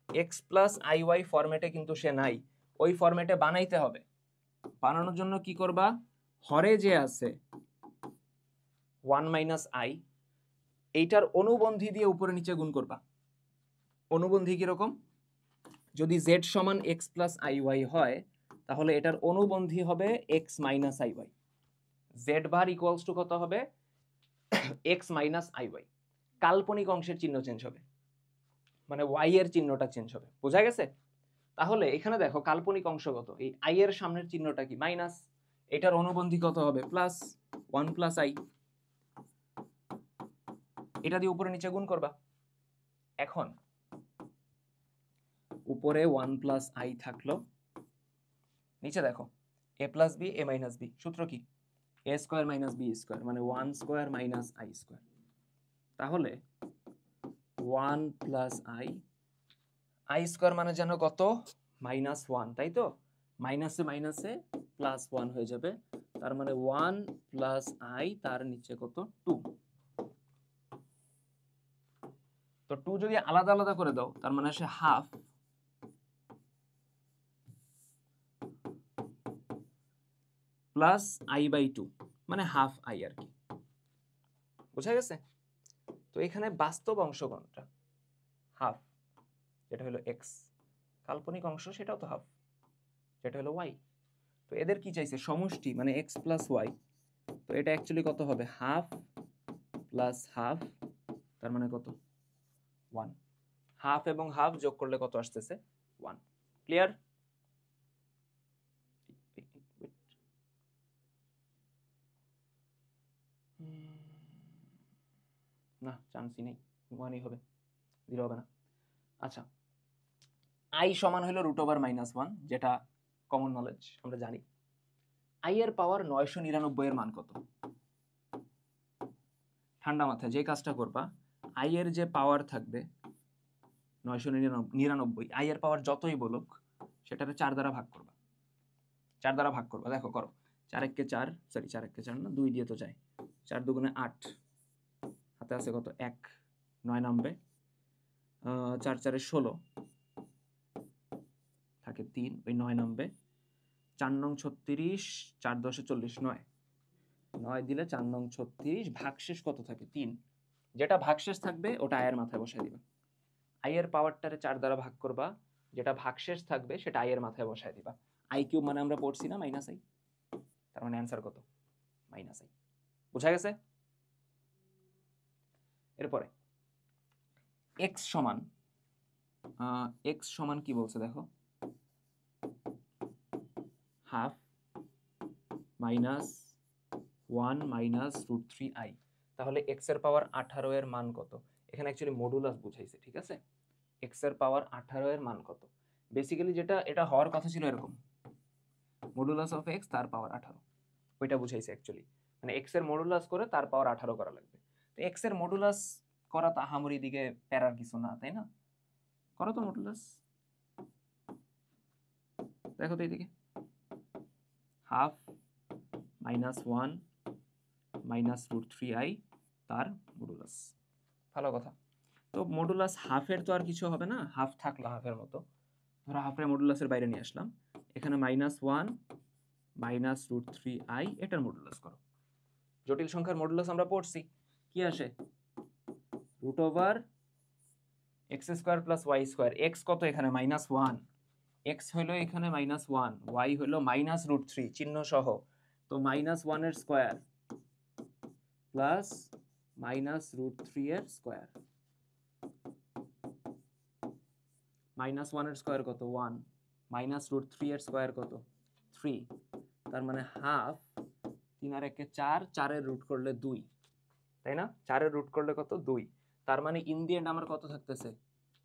এক্স প্লাস আই ওয়াই ফরম্যাটে কিন্তু সে নাই, ওই ফরম্যাটে বানাইতে হবে। বানানোর জন্য কি করবা, হরে যে আছে 1 মাইনাস আই, এইটার অনুবন্ধী দিয়ে উপরে নিচে গুণ করবা। অনুবন্ধী কিরকম, যদি z সমান এক্স প্লাস আই ওয়াই হয় তাহলে এটার অনুবন্ধী হবে X minus I Y, Z bar equals to কত হবে এক্স মাইনাস আই ওয়াই। কাল্পনিক অংশের চিহ্ন চেঞ্জ হবে, মানে ওয়াই এর চিহ্নটা চেঞ্জ হবে, বোঝা গেছে? তাহলে এখানে দেখো কাল্পনিক অংশ কত, এই আই এর সামনের চিহ্নটা কি মাইনাস, এটার অনুবন্ধী কত হবে প্লাস 1 প্লাস আই, এটা দিয়ে উপরে নিচে গুণ করবা। এখন উপরে 1 প্লাস আই থাকলো, নিচে দেখো এ প্লাস বি এ মাইনাস বি, সূত্র কি এ স্কোয়ার মাইনাস বি স্কোয়ার, মানে 1 স্কোয়ার মাইনাস আই স্কোয়ার। তাহলে 1 প্লাস আই, আই স্কোয়ার মানে যেন কত মাইনাস 1, তাই তো? মাইনাসে মাইনাসে প্লাস 1 হয়ে যাবে, তার মানে 1 প্লাস আই, তার নিচে কত 2। তো 2 যদি আলাদা আলাদা করে দাও তার মানে আসে হাফ প্লাস আই বাই 2, মানে হাফ আই আর কি, বোঝা গেছে? তো এখানে বাস্তব অংশ কোনটা, হাফ, যেটা হলো এক্স, কাল্পনিক অংশ সেটাও তো হাফ, যেটা হলো ওয়াই। তো এদের কি চাইছে সমষ্টি, মানে এক্স প্লাস ওয়াই, তো এটা অ্যাকচুয়ালি কত হবে হাফ প্লাস হাফ, তার মানে কত 1, হাফ এবং হাফ যোগ করলে কত আসতেছে 1। ক্লিয়ার? না চান্সই নেই, 1ই হবে, 0 হবে না। আচ্ছা, আই সমান হলো √/-1, যেটা কমন নলেজ, আমরা জানি। আই এর পাওয়ার 999 এর মান কত? ঠান্ডা মাথায় যে কাজটা করবা, আই এর যে পাওয়ার থাকবে 999, আই এর পাওয়ার যতই বলুক সেটাকে 4 দ্বারা ভাগ করবা, 4 দ্বারা ভাগ করবা। দেখো করো, 4 একে 4, সরি 4 একে 4 না, 2 দিয়ে তো যায়, 4 দুগুণে 8, হাতে আছে কত 1, 9 নামবে, 4 4 16 থাকে 3, ওই 9 নামবে, 4 নং 36, 4 10 40, 9, 9 দিলে 4 নং 36, ভাগশেষ কত থাকে 3, যেটা ভাগশেষ থাকবে ওটা আয়ের মাথায় বসায় দিবা। আই এর পাওয়ারটারে 4 দ্বারা ভাগ করবা, যেটা ভাগশেষ থাকবে সেটা আই এর মাথায় বসায় দিবা। আই কিউব মানে আমরা পড়ছি না মাইনাস আই, তার মানে অ্যান্সার কত মাইনাস আই, বুঝা গেছে? এরপরে এক্স সমান কি বলছে দেখো, half minus 1 minus root 3i। তাহলে এক্স এর পাওয়ার 18 এর মান কত? এখানে অ্যাকচুয়ালি মডুলাস বুঝাইছে, ঠিক আছে? এক্স এর পাওয়ার 18 এর মান কত? বেসিক্যালি যেটা এটা হওয়ার কথা ছিল এরকম, মডুলাস অফ এক্স তার পাওয়ার 18, ওইটা বুঝাইছে অ্যাকচুয়ালি। মানে এক্স এর মডুলাস করে তার পাওয়ার 18 করা লাগবে। তো এক্স এর মডুলাস করা তো আহামরি দিকে প্যারার কিছু না, তাই না? করো তো মডুলাস, দেখো তো এইদিকে, half minus 1 minus root 3i তার মডুলাস। ভালো কথা। তো মডুলাস হাফের তো আর কিছু হবে না, হাফ থাকলো হাফের মতো, ধরো হাফের মডুলাসের বাইরে নিয়ে আসলাম, এখানে মাইনাস 1 মাইনাস রুট 3i এটার মডুলাস করো। জটিল সংখ্যার মডুলাস আমরা পড়ছি, কি আসে? Root over X square plus Y square. X কত এখানে? মাইনাস 1, এক্স হলো এখানে মাইনাস 1, ওয়াই হলো মাইনাস রুট 3 চিহ্ন সহ, তো মাইনাস 1 এর স্কোয়ার প্লাস মাইনাস রুট 3 এর স্কোয়ার। মাইনাস 1 এর স্কোয়ার কত? 1, মাইনাস রুট 3 এর স্কোয়ার কত? 3, তার মানে হাফ, 3 আর 1 4, 4 এর রুট করলে 2, তাই না? 4 এর রুট করলে কত? 2, তার মানে ইন দি এন্ড আমার কত থাকতেছে?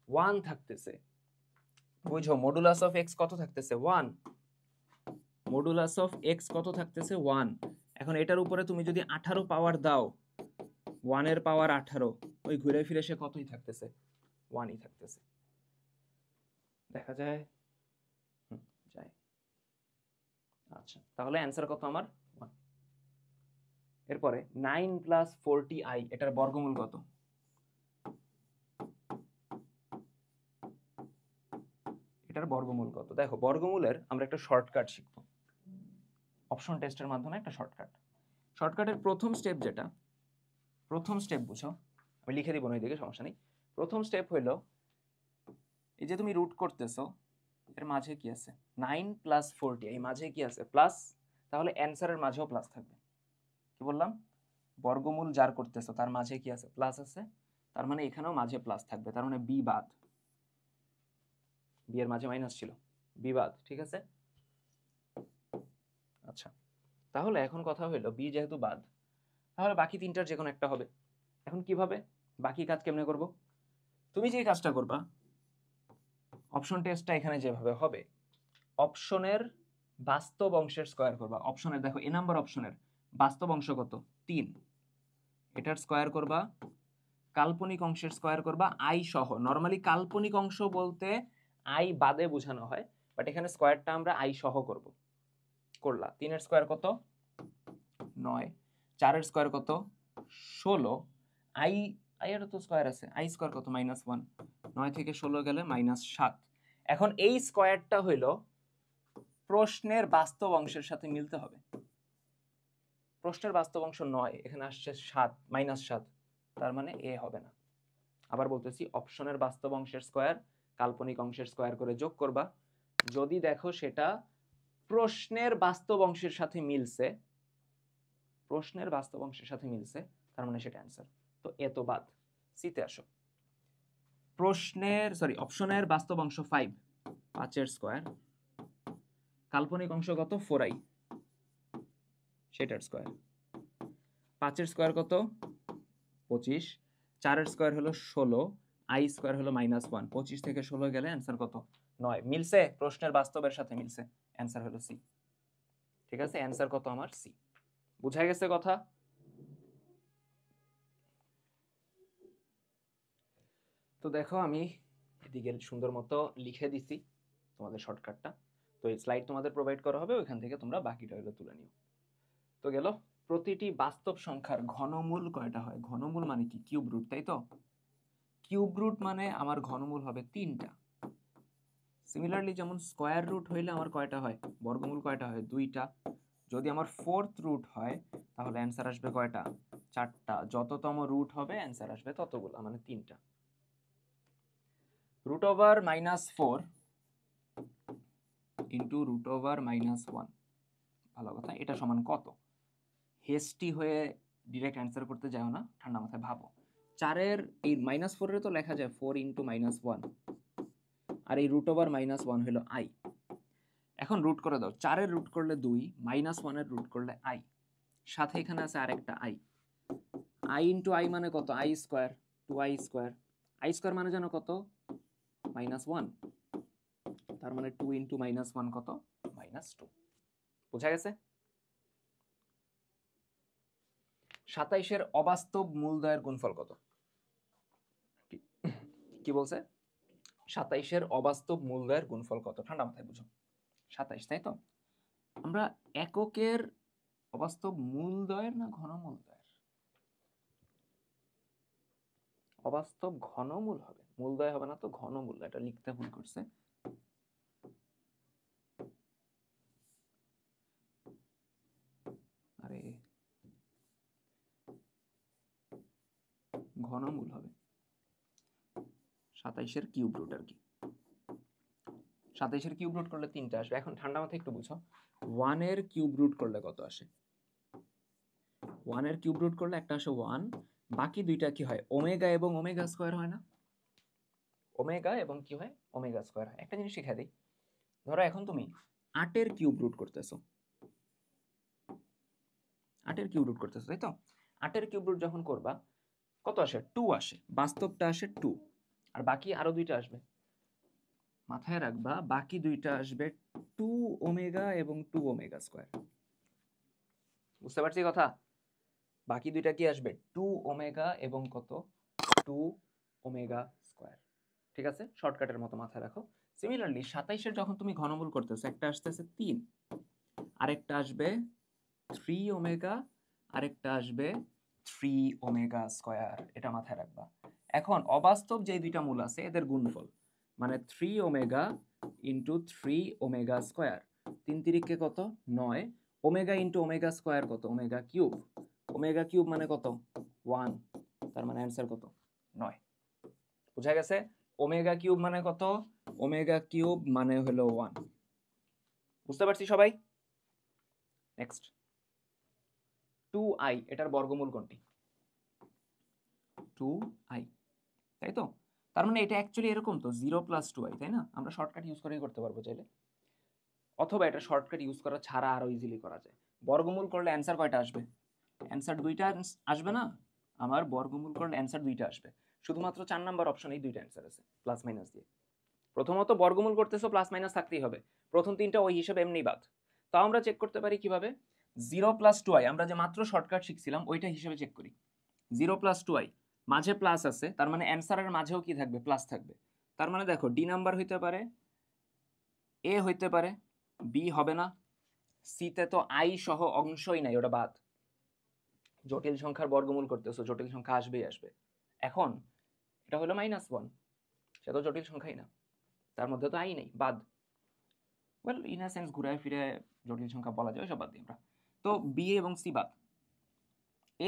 1 থাকতেছে। বুঝো, মডুলাস অফ এক্স কত থাকতেছে? 1। মডুলাস অফ এক্স কত থাকতেছে? 1। এখন এটার উপরে তুমি যদি 18 পাওয়ার দাও, 1 এর পাওয়ার 18, ওই ঘুরে ফিরে সে কতই থাকতেছে? 1ই থাকতেছে। দেখা যায়? যায়। আচ্ছা, তাহলে অ্যান্সার কত আমার? 1। এরপরে 9 প্লাস 40i এটার বর্গমূল কত? এটার বর্গমূল কত? দেখো, বর্গমূলের আমরা একটা শর্টকাট শিখব অপশন টেস্টের মাধ্যমে, একটা শর্টকাট। শর্টকাটের প্রথম স্টেপ যেটা, প্রথম স্টেপ বুঝো, আমি লিখে দিব না এদিকে, সমস্যা নেই। প্রথম স্টেপ হইলো, এই যে তুমি রুট করতেছো, এর মাঝে কি আছে? 9 প্লাস 40, এই মাঝে কি আছে? প্লাস, তাহলে অ্যান্সারের মাঝেও প্লাস থাকবে। কি বললাম? বর্গমূল যার করতেছো তার মাঝে কি আছে? প্লাস আছে, তার মানে এখানেও মাঝে প্লাস থাকবে, তার মানে বি বাদ। বি এর মাঝে মাইনাস ছিল, বি বাদ, ঠিক আছে? আচ্ছা, তাহলে এখন কথা হইলো বি যেহেতু বাদ, তাহলে বাকি তিনটার যে কোনো একটা হবে। এখন কিভাবে বাকি কাজ কেমনে করব? তুমি যে কাজটা করবা, অপশন টেস্টটা এখানে যেভাবে হবে, অপশনের বাস্তব অংশের স্কয়ার করবা। অপশনের দেখো, এ নাম্বার অপশনের বাস্তব অংশ কত? 3, এটার স্কয়ার করবা, কাল্পনিক অংশের স্কয়ার করবা আই সহ। নরমালি কাল্পনিক অংশ বলতে আই বাদে বোঝানো হয়, বাট এখানে স্কয়ারটা আমরা আই সহ করব। করলা, 3 এর স্কয়ার কত? 9, 4 এর স্কয়ার কত? 16, আই এর তো স্কয়ার আছে, আই স্কয়ার কত? -1, 9 থেকে 16 গেলে -7। এখন এই স্কয়ারটা হইলো প্রশ্নের বাস্তব অংশের সাথে মিলতে হবে। প্রশ্নের বাস্তব অংশ 9, এখানে আসছে 7, -7, তার মানে এ হবে না। আবার বলতেছি, অপশনের বাস্তব অংশের স্কয়ার কাল্পনিক অংশের স্কয়ার করে যোগ করবা, যদি দেখো সেটা প্রশ্নের বাস্তব অংশের সাথে মিলছে, প্রশ্নের বাস্তব অংশের সাথে মিলছে, তার মানে সেটা অ্যান্সার। তো এ তো বাদ। সিতে আসো। অপশনের বাস্তব অংশ 5, 5 এর স্কয়ার, কাল্পনিক অংশ কত? 4i, সেটার স্কয়ার। 5 এর স্কয়ার কত? 25, 4 এর স্কয়ার হলো 16, আই স্কয়ার হলো -1, 25 থেকে 16 গেলে অ্যান্সার কত? 9। মিলছে, প্রশ্নের বাস্তবের সাথে মিলছে, অ্যান্সার হলো সি। ঠিক আছে, অ্যান্সার কত আমার? সি। বুঝা গেছে কথা? তো দেখো, আমি এদিকে সুন্দর মতো লিখে দিছি তোমাদের শর্টকাটটা, তো এই স্লাইড তোমাদের প্রোভাইড করা হবে, ওইখান থেকে তোমরা বাকিটা হলো তুলে নিও। তো গেল, প্রতিটি বাস্তব সংখ্যার ঘনমূল কয়টা হয়? ঘনমূল মানে কি? কিউব রুট, তাই তো? কিউব রুট মানে আমার ঘনমূল হবে 3টা। সিমিলারলি যেমন স্কয়ার রুট হইলে আমার কয়টা হয়? বর্গমূল কয়টা হয়? 2টা। যদি আমার ফোর্থ রুট হয় তাহলে অ্যান্সার আসবে কয়টা? 4টা। যততম রুট হবে অ্যান্সার আসবে ততগুলো, মানে 3টা। Root over -4 into root over -1, ভালো কথা, এটা সমান কত? হেস্টি হয়ে ডিরেক্ট অ্যান্সার করতে যাও না, ঠান্ডা মাথায় ভাবো। 4-এর এই -4 এর তো লেখা যায় 4 ইন্টু -1, আর এই রুট ওভার -1 হলো আই। এখন রুট করে দাও, 4-এর রুট করলে 2, -1 এর রুট করলে আই, সাথে এখানে আছে আরেকটা আই। আই ইন্টু আই মানে কত? I square, 2i square. I square মানে জানো কত? -1। তার মানে 2 ইন্টু -1 কত? -2। বোঝা গেছে? 27-এর অবাস্তব মূলদয়ের গুণফল কত? কি বলছে? 27-এর অবাস্তব মূলদয়ের গুণফল কত? ঠান্ডা মাথায় বুঝো। 27, তাই তো? আমরা এককের অবাস্তব মূলদয়ের না ঘনমূলদয়ের? অবাস্তব ঘনমূল হবে, মূলদয় হবে না তো, ঘনমূল। এটা লিখতে ভুল করছে। আরে ঘনমূল হবে 27-এর কিউব রুট আর কি। 27-এর কিউব রুট করলে 3টা আসবে। এখন ঠান্ডা মাথায় একটু বুঝো, 1 এর কিউব রুট করলে কত আসে? 1 এর কিউব রুট করলে একটা আসে 1, বাকি দুইটা কি হয়? ওমেগা এবং ওমেগা স্কয়ার হয় না? ওমেগা এবং কি হয়? ওমেগা স্কয়ার হয়। একটা জিনিস শিখা দিই, ধরো এখন তুমি 8 এর কিউব রুট করতেছো, 8 এর কিউব রুট করতেছো, তাই তো? 8 এর কিউব রুট যখন করবা কত আসে? 2 আসে, বাস্তবটা আসে 2, আর বাকি আরো দুইটা আসবে। মাথায় রাখবা, বাকি দুইটা আসবে 2 ওমেগা এবং 2 ওমেগা স্কয়ার। বুঝতে পারছি কথা? বাকি দুইটা কি আসবে? 2 ওমেগা এবং কত? 2 ওমেগা স্কয়ার। ঠিক আছে? শর্টকাটের মতো মাথায় রাখো। সিমিলারলি 27-এর যখন তুমি ঘনমূল করতেছো, একটা আসতেছে 3, আরেকটা আসবে 3 ওমেগা, আরেকটা আসবে 3 ওমেগা স্কয়ার। এটা মাথায় রাখবা। এখন অবাস্তব যে দুইটা মূল আছে এদের গুণফল, মানে 3 ওমেগা ইন্টু 3 ওমেগা স্কয়ার। 3 তিরিকে কত? 9। ওমেগা ইন্টু ওমেগা স্কয়ার কত? Omega cube. ওমেগা কিউব মানে কত? 1। তার মানে অ্যান্সার কত? 9। বুঝা গেছে? ওমেগা কিউব মানে কত? ওমেগা কিউব মানে হলো 1। বুঝতে পারছি সবাই? নেক্সট, 2i, এটার বর্গমূল কোনটি? 2i, তাই তো? তার মানে এটা অ্যাকচুয়ালি এরকম তো, 0 প্লাস 2i, তাই না? আমরা শর্টকাট ইউজ করেই করতে পারবো চাইলে, অথবা এটা শর্টকাট ইউজ করা ছাড়া আরো ইজিলি করা যায়। বর্গমূল করলে অ্যান্সার কয়টা আসবে? অ্যান্সার 2টা আসবে না? আমার বর্গমূল করলে অ্যান্সার 2টা আসবে। শুধুমাত্র 4 নাম্বার অপশনেই 2টা অ্যান্সার আছে, প্লাস মাইনাস দিয়ে। প্রথমত বর্গমূল করতেছো, প্লাস মাইনাস থাকতেই হবে। প্রথম 3টা ওই হিসেবে এমনি বাদ। তাও আমরা চেক করতে পারি কিভাবে? 0 প্লাস 2i, আমরা যে মাত্র শর্টকাট শিখছিলাম ওইটা হিসেবে চেক করি। 0 প্লাস 2i, মাঝে প্লাস আছে, তার মানে অ্যান্সারের মাঝেও কি থাকবে? প্লাস থাকবে। তার মানে দেখো, ডি নাম্বার হইতে পারে, এ হইতে পারে, বি হবে না, সিতে তো আই সহ অংশই নাই, ওটা বাদ। জটিল সংখ্যার বর্গমূল করতেছো, জটিল সংখ্যা আসবেই আসবে। এখন এটা হলো -1, সে তো জটিল সংখ্যাই না, তার মধ্যে তো আই নেই, বাদ। ওয়েল, ইন আ সেন্স ঘুরে ফিরে জটিল সংখ্যা বলা যায়, সব বাদ দিই আমরা। তো বি এবং সি বাদ,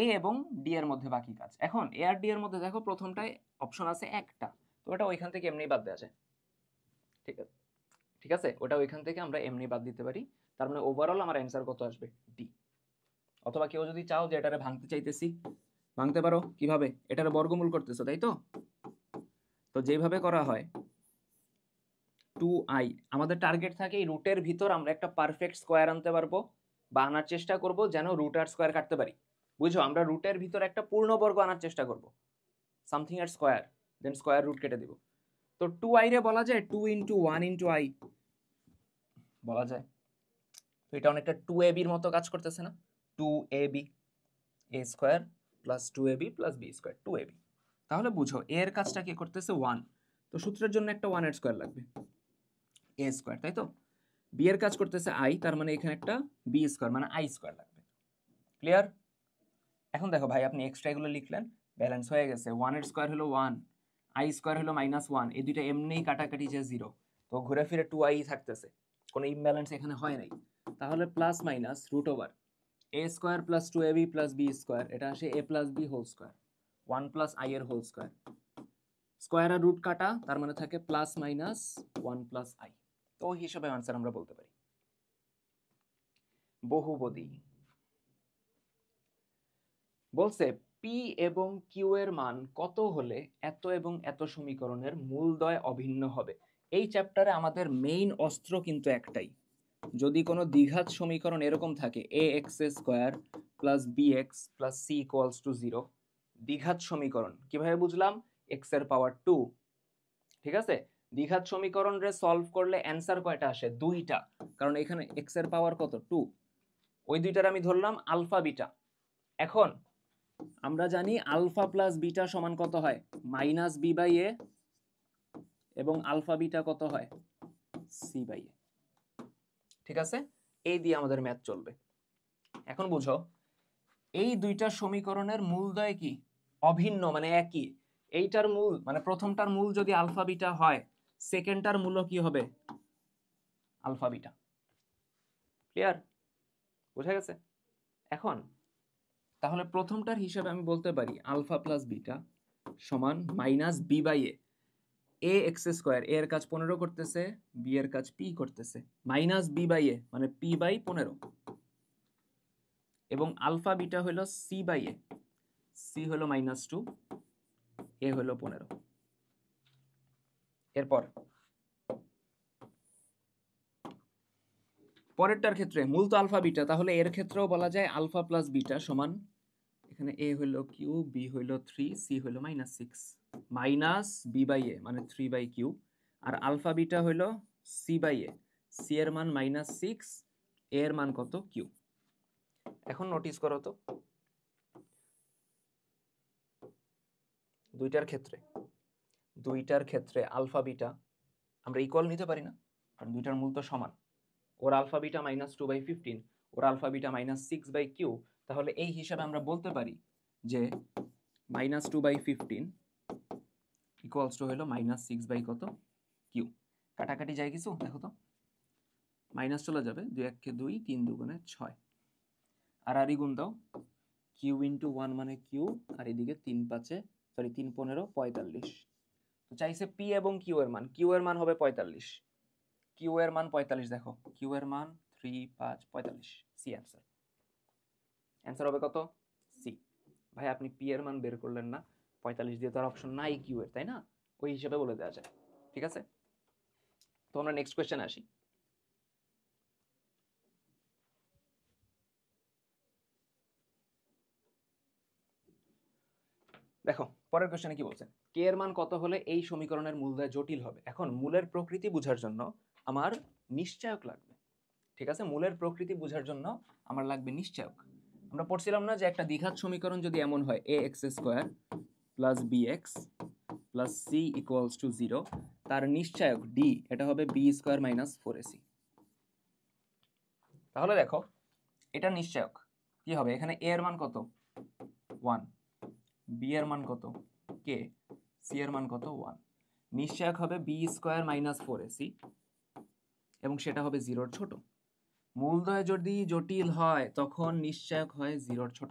এ এবং ডি এর মধ্যে বাকি কাজ। এখন এ আর ডি এর মধ্যে দেখো প্রথমটায় অপশন আছে একটা, তো ওটা ওইখান থেকে এমনি বাদ দেওয়া যায়। ঠিক আছে, ঠিক আছে, ওটা ওইখান থেকে আমরা এমনি বাদ দিতে পারি। তার মানে ওভারঅল আমার অ্যান্সার কত আসবে? ডি। অথবা কেউ যদি চাও যে এটারে ভাঙতে চাইতেছি, ভাঙতে পারো। কিভাবে? এটারে বর্গমূল করতেছো, তাই তো? তো যেভাবে করা হয়, 2i, আমাদের টার্গেট থাকে এই রুটের ভিতর আমরা একটা পারফেক্ট স্কোয়ার আনতে পারবো, বা আনার চেষ্টা করব যেন রুট আর স্কোয়ার কাটতে পারি। বুঝো, আমরা রুটের ভিতর একটা পূর্ণবর্গ আনার চেষ্টা করব, সামথিং এর স্কোয়ার, দেন স্কোয়ার রুট কেটে দিব। তো 2i রে বলা যায় 2 ইন্টু 1 ইন্টু i বলা যায়। তো এটা অনেকটা 2ab এর মতো কাজ করতেছে না? 2ab, a square plus 2ab plus b square, 2ab। তাহলে বুঝো এর কাজটা কি করতেছে? 1। তো সূত্রের জন্য একটা 1 এর স্কোয়ার লাগবে, a স্কোয়ার, তাই তো? বি এর কাজ করতেছে i, তার মানে এখানে একটা বি স্কোয়ার মানে i স্কোয়ার লাগবে। ক্লিয়ার? এখন দেখো ভাই, আপনি এক্সট্রা এগুলো লিখলেন, ব্যালেন্স হয়ে গেছে। 1 এর স্কোয়ার হলো 1, i স্কোয়ার হলো -1, এই দুইটা এমনিই কাটাকাটি যে 0, তো ঘুরে ফিরে 2i থাকতেছে, কোনো ইমব্যালেন্স এখানে হয় নাই। তাহলে plus minus root over a square plus 2ab plus b square, এটা আসে a plus b whole square, 1 plus i এর হোল স্কোয়ার। স্কোয়ার আর রুট কাটা, তার মানে থাকে প্লাস মাইনাস 1 প্লাস i। তো ওই হিসাবে আনসার আমরা বলতে পারি। বহুপদী বলছে পি এবং কিউ এর মান কত হলে এত এবং এত সমীকরণের মূলদ্বয় অভিন্ন হবে। এই চ্যাপ্টারে আমাদের মেইন অস্ত্র কিন্তু একটাই, যদি কোনো দ্বিঘাত সমীকরণ এরকম থাকে ax square plus bx plus c equals to 0, দ্বিঘাত সমীকরণ কিভাবে বুঝলাম? x এর পাওয়ার 2, ঠিক আছে? দ্বিঘাত সমীকরণ রে সলভ করলে অ্যান্সার কয়টা আসে? দুইটা, কারণ এখানে x এর পাওয়ার কত? 2। ওই দুইটার আমি ধরলাম আলফা বিটা। এখন আমরা জানি আলফা প্লাস বিটা সমান কত হয়? মাইনাস বি বাই এ, এবং আলফা বিটা কত হয়? সি বাই এ। ঠিক আছে, এই দিয়ে আমাদের ম্যাথ চলবে। এখন বুঝো, এই দুইটা সমীকরণের মূলদ্বয় কি? অভিন্ন, মানে একই। এইটার মূল মানে প্রথমটার মূল যদি আলফা বিটা হয়, সেকেন্ডটার মূলও কি হবে? Alpha beta. ক্লিয়ার? বুঝা গেছে? এখন তাহলে প্রথমটার হিসাবে আমি বলতে পারি আলফা প্লাস বিটা সমান minus B by A. A X square, এর কাজ 15 করতেছে, বি এর কাজ পি করতেছে, মাইনাস বি বাই এ মানে পি বাই 15, এবং আলফা বিটা হলো সি বাই এ, সি হলো -2, এ হলো 15। এরপর পরেরটার ক্ষেত্রে মূল তো আলফা বিটা, তাহলে এর ক্ষেত্রেও বলা যায় আলফা প্লাস বিটা সমান, এখানে এ হইল কিউ, বি হইল 3, সি হইল -6, মাইনাস বি বাই এ মানে 3 বাই কিউ, আর আলফা বিটা হইল সি বাই এ, সি এর মান -6, এ এর মান কত? কিউ। এখন নোটিস করো তো, দুইটার ক্ষেত্রে আলফা বিটা আমরা ইকুয়াল নিতে পারি না, কারণ দুইটার মূল তো সমান। ওর আলফা বিটা -2/15, ওর আলফা বিটা -6/কিউ। তাহলে এই হিসাবে আমরা বলতে পারি যে -2/15 ইকুয়ালস টু হলো -6 কত? কিউ। কাটাকাটি যায় কিছু? দেখো তো, মাইনাস চলে যাবে, 2 1 2, 3 2 6, আর গুণ দাও, কিউ ইন্টু 1 মানে কিউ, আর এদিকে 3 5 3 15 45। তো চাইছে পি এবং কিউ এর মান, কিউ এর মান হবে 45, কিউ এর মান 45, দেখো কিউ এর মান 3 5 45, সি অ্যান্সার। অ্যান্সার হবে কত? সি। ভাই আপনি পি এর মান বের করলেন না, 45 দিয়ে তার অপশন নাই কিউ এর, তাই না? ওই হিসেবে বলে দেওয়া যায়। ঠিক আছে, তো আমরা নেক্সট কোয়েশ্চেনে আসি। দেখো পরের কোশ্চেনে কি বলছে, কে এর মান কত হলে এই সমীকরণের মূলদ্বয় জটিল হবে? এখন মূলের প্রকৃতি বোঝার জন্য আমার নিশ্চয়ক লাগবে। ঠিক আছে, মূলের প্রকৃতি বোঝার জন্য আমার লাগবে নিশ্চয়ক। আমরা পড়ছিলাম না যে একটা দ্বিঘাত সমীকরণ যদি এমন হয় ax square plus bx plus c equals to 0, তার নিশ্চয়ক d এটা হবে b স্কয়ার মাইনাস 4ac। তাহলে দেখো এটা নিশ্চয়ক কি হবে? এখানে a এর মান কত? 1, b এর মান কত? k, c এর মান কত? 1। নিশ্চয়ক হবে b স্কয়ার মাইনাস 4ac, এবং সেটা হবে 0-র ছোট। মূলদ্বয় যদি জটিল হয় তখন নিশ্চয়ক হয় 0-র ছোট।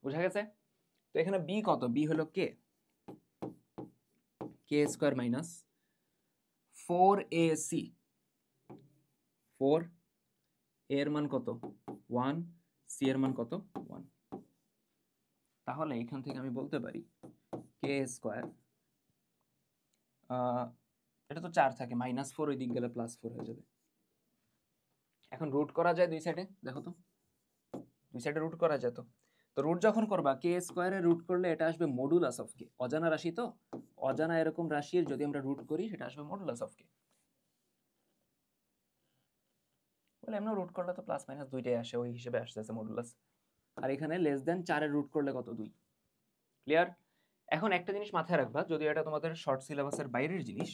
বুঝা গেছে? তো এখানে b কত? b হলো k, k square minus 4ac, 4, এর মান কত? 1, c এর মান কত? 1। তাহলে এখান থেকে আমি বলতে পারি k স্কয়ার, এটা তো 4 থাকে, -4 ওই দিক গেলে +4 হয়ে যাবে। এখন রুট করা যায় দুই সাইডে, দেখো তো দুই সাইডে রুট করা যায়। তো রুট যখন করবা কে স্কয়ারে রুট করলে এটা আসবে মডুলাস অফ কে, অজানা রাশি তো, অজানা এরকম রাশির যদি আমরা রুট করি সেটা আসবে মডুলাস অফ কে। বলে এমন রুট করলে তো প্লাস মাইনাস দুইটাই আসে, ওই হিসেবে আসতেছে মডুলাস। আর এখানে লেস দেন 4 এর রুট করলে কত? 2। ক্লিয়ার? এখন একটা জিনিস মাথায় রাখবা, যদিও এটা তোমাদের শর্ট সিলেবাসের বাইরের জিনিস,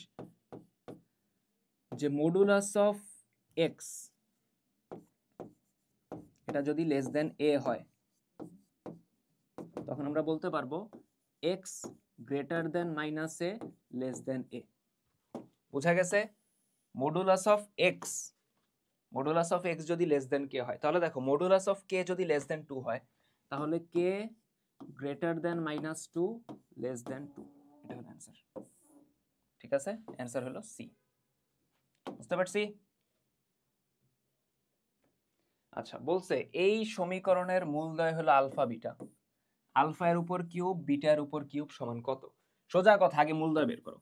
যে মডুলাস অফ এক্স এটা যদি লেস দেন এ হয়, তখন আমরা বলতে পারবো এক্স গ্রেটার দেন মাইনাস এ লেস দেন এ। বোঝা গেছে? মডুলাস অফ এক্স যদি লেস দেন কে হয়, তাহলে দেখো মডুলাস অফ কে যদি লেস দেন 2 হয়, তাহলে k greater than -2 less than 2, এটা হলো অ্যান্সার। ঠিক আছে, অ্যান্সার হলো সি। বুঝতে পারছি? আচ্ছা, বলছে এই সমীকরণের মূলদ্বয় হলো আলফা বিটা, আলফা এর উপর কিউব বিটা এর উপর কিউব সমান কত? সোজা কথা, আগে মূলদ্বয় বের করো।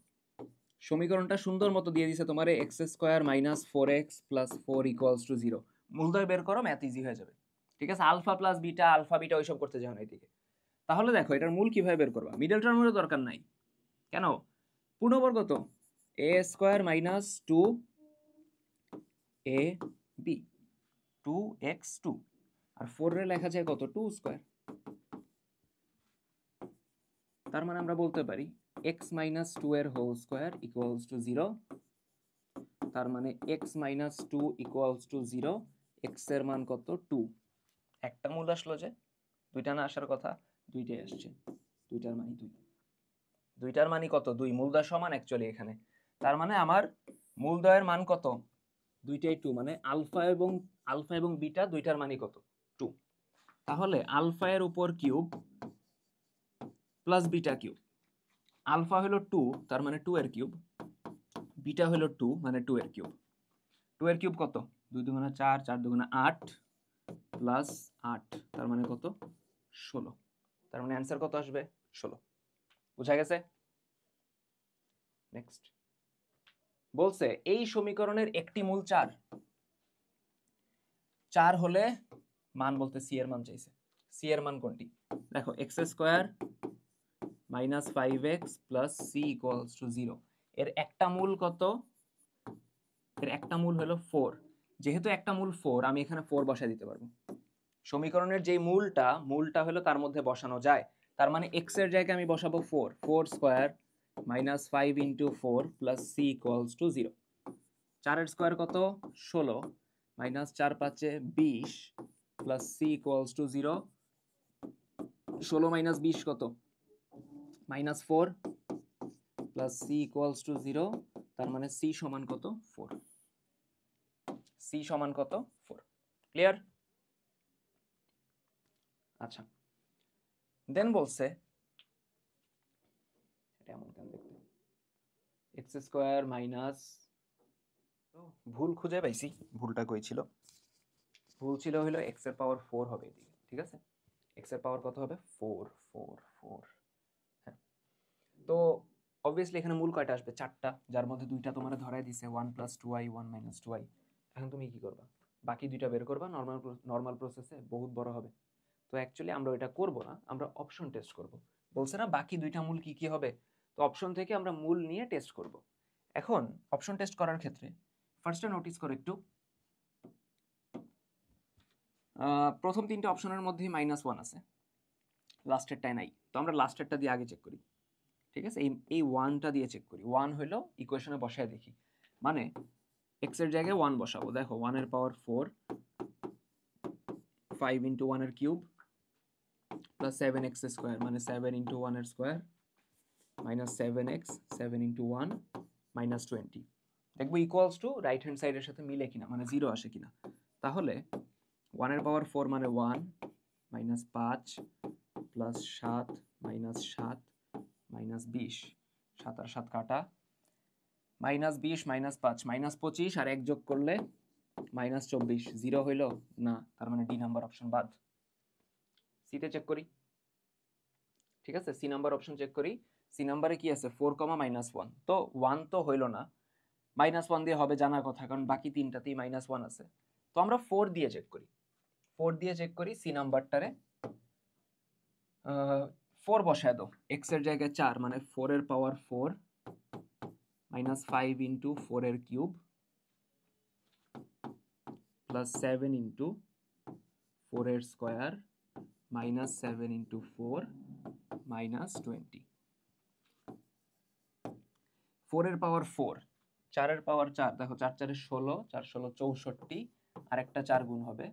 সমীকরণটা সুন্দর মতো দিয়ে দিছে তোমারে X square minus 4x plus 4 equals to 0। মূলদয় বের করো, ম্যাথ ইজি হয়ে যাবে। ঠিক আছে, alpha plus beta, alpha beta ওইসব করতে যাও না এদিকে। তাহলে দেখো এটার মূল কিভাবে বের করবা, মিডল টার্মের দরকার নাই। কেন? পূর্ণবর্গ তো, এ square minus 2 A B, 2x2, আর 4 রে লেখা যায় কত, 2 স্কোয়ার। তার মানে আমরা বলতে পারি x মাইনাস 2 এর হোল স্কোয়ার ইকুয়ালস টু 0। তার মানে x minus 2 equals to 0, x এর মান কত, 2। একটা মূল আসলো যে, দুইটা না আসার কথা, দুইটাই আসছে, দুইটার মানই 2। দুইটার মানই কত, 2। মূলদয় সমান অ্যাকচুয়ালি এখানে। তার মানে আমার মূলদয়ের মান কত, দুইটাই 2, মানে আলফা এবং বিটা দুইটার মানই কত, 2। তাহলে আলফা এর উপর cube plus beta cube, alpha হলো 2 তার মানে 2 এর কিউব, বিটা হলো 2 মানে 2 এর কিউব। 2 এর কিউব কত, 2 দুগুণা 4, 4 দুগুণা 8 প্লাস 8 তার মানে কত, 16। তার মানে অ্যান্সার কত আসবে, 16। বুঝা গেছে? নেক্সট বলছে এই সমীকরণের একটি মূল 4। 4 হলে মান বলতে সি এর মান চাইছে। সি এর মান কোনটি? দেখো X square minus 5x plus C equals to 0। এর একটা মূল কত? এর একটা মূল হলো 4। যেহেতু একটা মূল 4, আমি এখানে 4 বসায় দিতে পারবো। সমীকরণের যে মূলটা হলো তার মধ্যে বসানো যায়। তার মানে x এর জায়গায় আমি বসাবো 4। 4 square minus 5 into 4 plus C equals to 0। 4 এর স্কোয়ার কত, 16 minus 4 5 20 plus C equals to 0। 16 minus 20 কত, minus 4 plus C equals to 0। তার মানে সি সমান কত, 4। সি সমান কত, 4। ক্লিয়ার? আচ্ছা, দেন বলছে এটা এমন কেন দেখতে, এক্স স্কোয়ার মাইনাস, ভুল খুঁজে পাইছি, ভুলটা কই ছিল, ভুল ছিল হলো এক্স এর পাওয়ার 4 হবে এদিকে। ঠিক আছে, এক্স এর পাওয়ার কত হবে, 4 4 4। হ্যাঁ, তো অবভিয়াসলি এখানে মূল কয়টা আসবে, 4টা, যার মধ্যে দুইটা তোমার ধরাই দিছে 1 প্লাস 2i 1 মাইনাস 2i। এখন তুমি কি করবা, বাকি দুইটা বের করবা নর্মাল প্রসেসে, বহুত বড় হবে। তো অ্যাকচুয়ালি আমরা এটা করব না, আমরা অপশন টেস্ট করব। বলছে না বাকি দুইটা মূল কি কি হবে, তো অপশন থেকে আমরা মূল নিয়ে টেস্ট করব। এখন অপশন টেস্ট করার ক্ষেত্রে ফার্স্টে নোটিস করো একটু, প্রথম তিনটে অপশনের মধ্যেই -1 আছে, লাস্টেরটাই নাই। তো আমরা লাস্টেরটা দিয়ে আগে চেক করি। ঠিক আছে, এই 1টা দিয়ে চেক করি। 1 হলো ইকুয়েশনে বসায় দেখি, মানে x এর জায়গায় 1 বসাবো। দেখো 1 এর পাওয়ার 4, 5 ইন্টু 1 এর কিউব প্লাস 7x স্কোয়ার, মানে 7 ইন্টু 1 এর square minus 7x, 7 into 1 minus 20। দেখবো ইকুয়ালস টু রাইট হ্যান্ড সাইডের সাথে মিলে কিনা, মানে 0 আসে কিনা। তাহলে 1 এর পাওয়ার 4 মানে 1 মাইনাস 5 প্লাস 7 মাইনাস 7 মাইনাস 20, 7 আর 7 কাটা, মাইনাস 20 মাইনাস 5 মাইনাস 25, আর 1 যোগ করলে মাইনাস 24। 0 হইল না, তার মানে ডি নাম্বার অপশন বাদ। সিতে চেক করি। ঠিক আছে, সি নাম্বার অপশন চেক করি। সি নাম্বারে কি আছে, 4 -1। তো 1 তো হইল না, -1 দিয়ে হবে জানার কথা, কারণ বাকি তিনটাতেই -1 আছে। তো আমরা 4 দিয়ে চেক করি। 4 দিয়ে চেক করি সি নাম্বারটারে। 4 বসায় দাও, এক্স এর জায়গায় 4, মানে 4 এর পাওয়ার 4 মাইনাস 5 ইন্টু 4 এর কিউব প্লাস 7 ইন্টু 4 এর স্কোয়ার মাইনাস 7 ইন্টু 4 মাইনাস 20। 4 এর পাওয়ার 4, 4 এর পাওয়ার 4, দেখো 4 4 16, 4 16 64, আর একটা 4 গুণ হবে,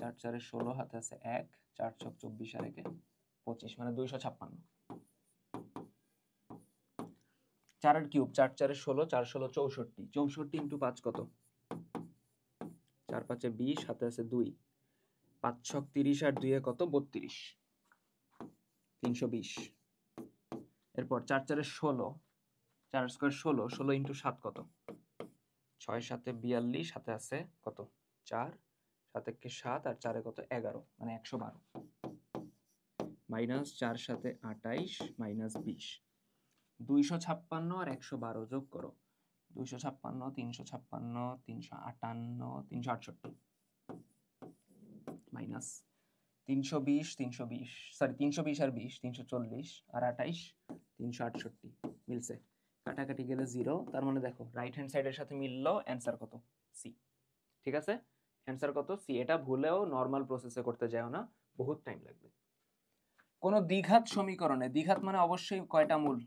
4 4 16, হাতে আছে 1, 4 6 24 আর 1 25, মানে 256। 4 এর কিউব, 4 4 16, 4 16 64, 64 ইন্টু 5 কত, 4 5 20, হাতে আছে 2, 5 6 30 আর 2 কত, 32, 320। এরপর 4 4 16, 4 স্কোয়ার 16, 16 ইন্টু 7 কত, 6 7 42, হাতে আছে কত, 4, 7 1 7 আর 4 কত, 11, মানে 112, মাইনাস 4 7 28 মাইনাস 20, 256 আর 112 যোগ করো। 256, 356, 358, 368 মাইনাস 320, 320 সরি 320 আর 20 340 আর 28 368 মিলছে। কাটাকাটি গেলে 0, তার মানে দেখো রাইট হ্যান্ড সাইডের সাথে মিললো, অ্যান্সার কত? সি। ঠিক আছে, অ্যান্সার কত? সি। এটা ভুলেও নর্মাল প্রসেসে করতে যাও না, বহুত টাইম লাগবে। কোন দ্বিঘাত সমীকরণে, দ্বিঘাত মানে অবশ্যই কয়টা মূল?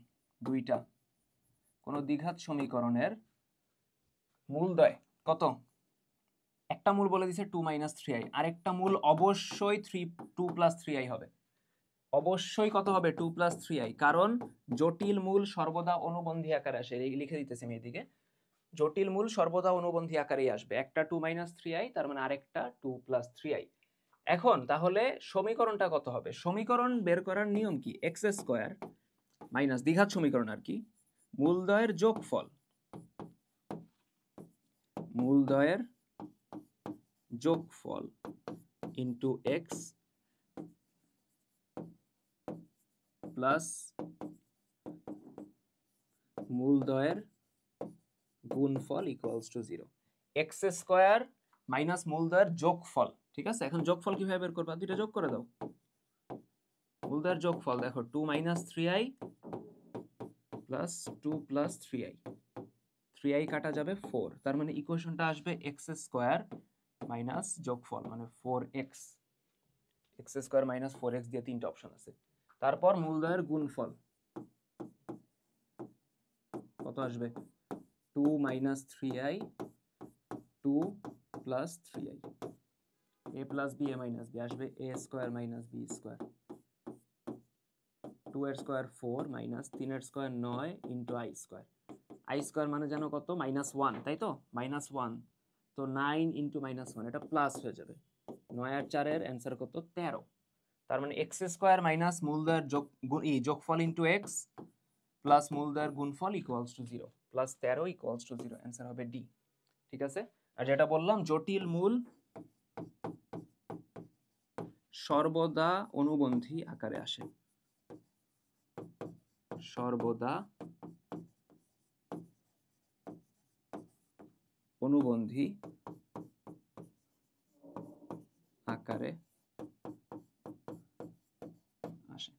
দুইটা। কোন দ্বিঘাত সমীকরণের মূলদ্বয় কত? একটা মূল বলে দিছে 2 - 3i, আরেকটা মূল অবশ্যই 2 + 3i হবে। অবশ্যই কত হবে? 2 + 3i, কারণ জটিল মূল সর্বদা অনুবন্ধী আকারে আসে। এই লিখে দিতেছি আমি এদিকে, জটিল মূল সর্বদা অনুবন্ধী আকারেই আসবে। একটা 2 - 3i, তার মানে আরেকটা 2 + 3i। এখন তাহলে সমীকরণটা কত হবে? সমীকরণ বের করার নিয়ম কি? x² মাইনাস দ্বিঘাত সমীকরণ আর কি, মূলদ্বয়ের যোগফল, মূলদ্বয়ের যোগফল ইনটু x প্লাস মূলদ্বয়ের গুণফল ইকুয়ালস টু 0। x² মাইনাস মূলদ্বয়ের যোগফল। ঠিক আছে, এখন যোগফল কিভাবে বের করবা? দুইটা যোগ করে দাও। মূলদ্বয়ের যোগফল দেখো 2 - 3i প্লাস 2 + 3i, 3i কাটা যাবে 4, তার মানে ইকুয়েশনটা আসবে x² মাইনাস যোগফল মানে 4x, x² মাইনাস 4x দিয়ে তিনটা অপশন আছে। তারপর মূলদ্বয়ের গুণফল কত আসবে? 2 - 3i 2 + 3i, a + b a - b আসবে a² - b², 2 এর স্কয়ার 4 মাইনাস 3 এর স্কয়ার 9 ইনটু i² মানে জানো কত? -1, তাই তো? -1, তো 9 ইনটু -1 এটা প্লাস হয়ে যাবে। 9 আর 4 এর অ্যান্সার কত? 13। তার মানে x² মাইনাস মূলদ্বয়ের যোগফল ইনটু x প্লাস মূলদ্বয়ের গুণফল equals to 0, plus 13 equals to 0, answer হবে ডি। ঠিক আছে, আর যেটা বললাম জটিল মূল সর্বদা অনুবন্ধী আকারে আসে, সর্বদা অনুবন্ধী আকারে আসে।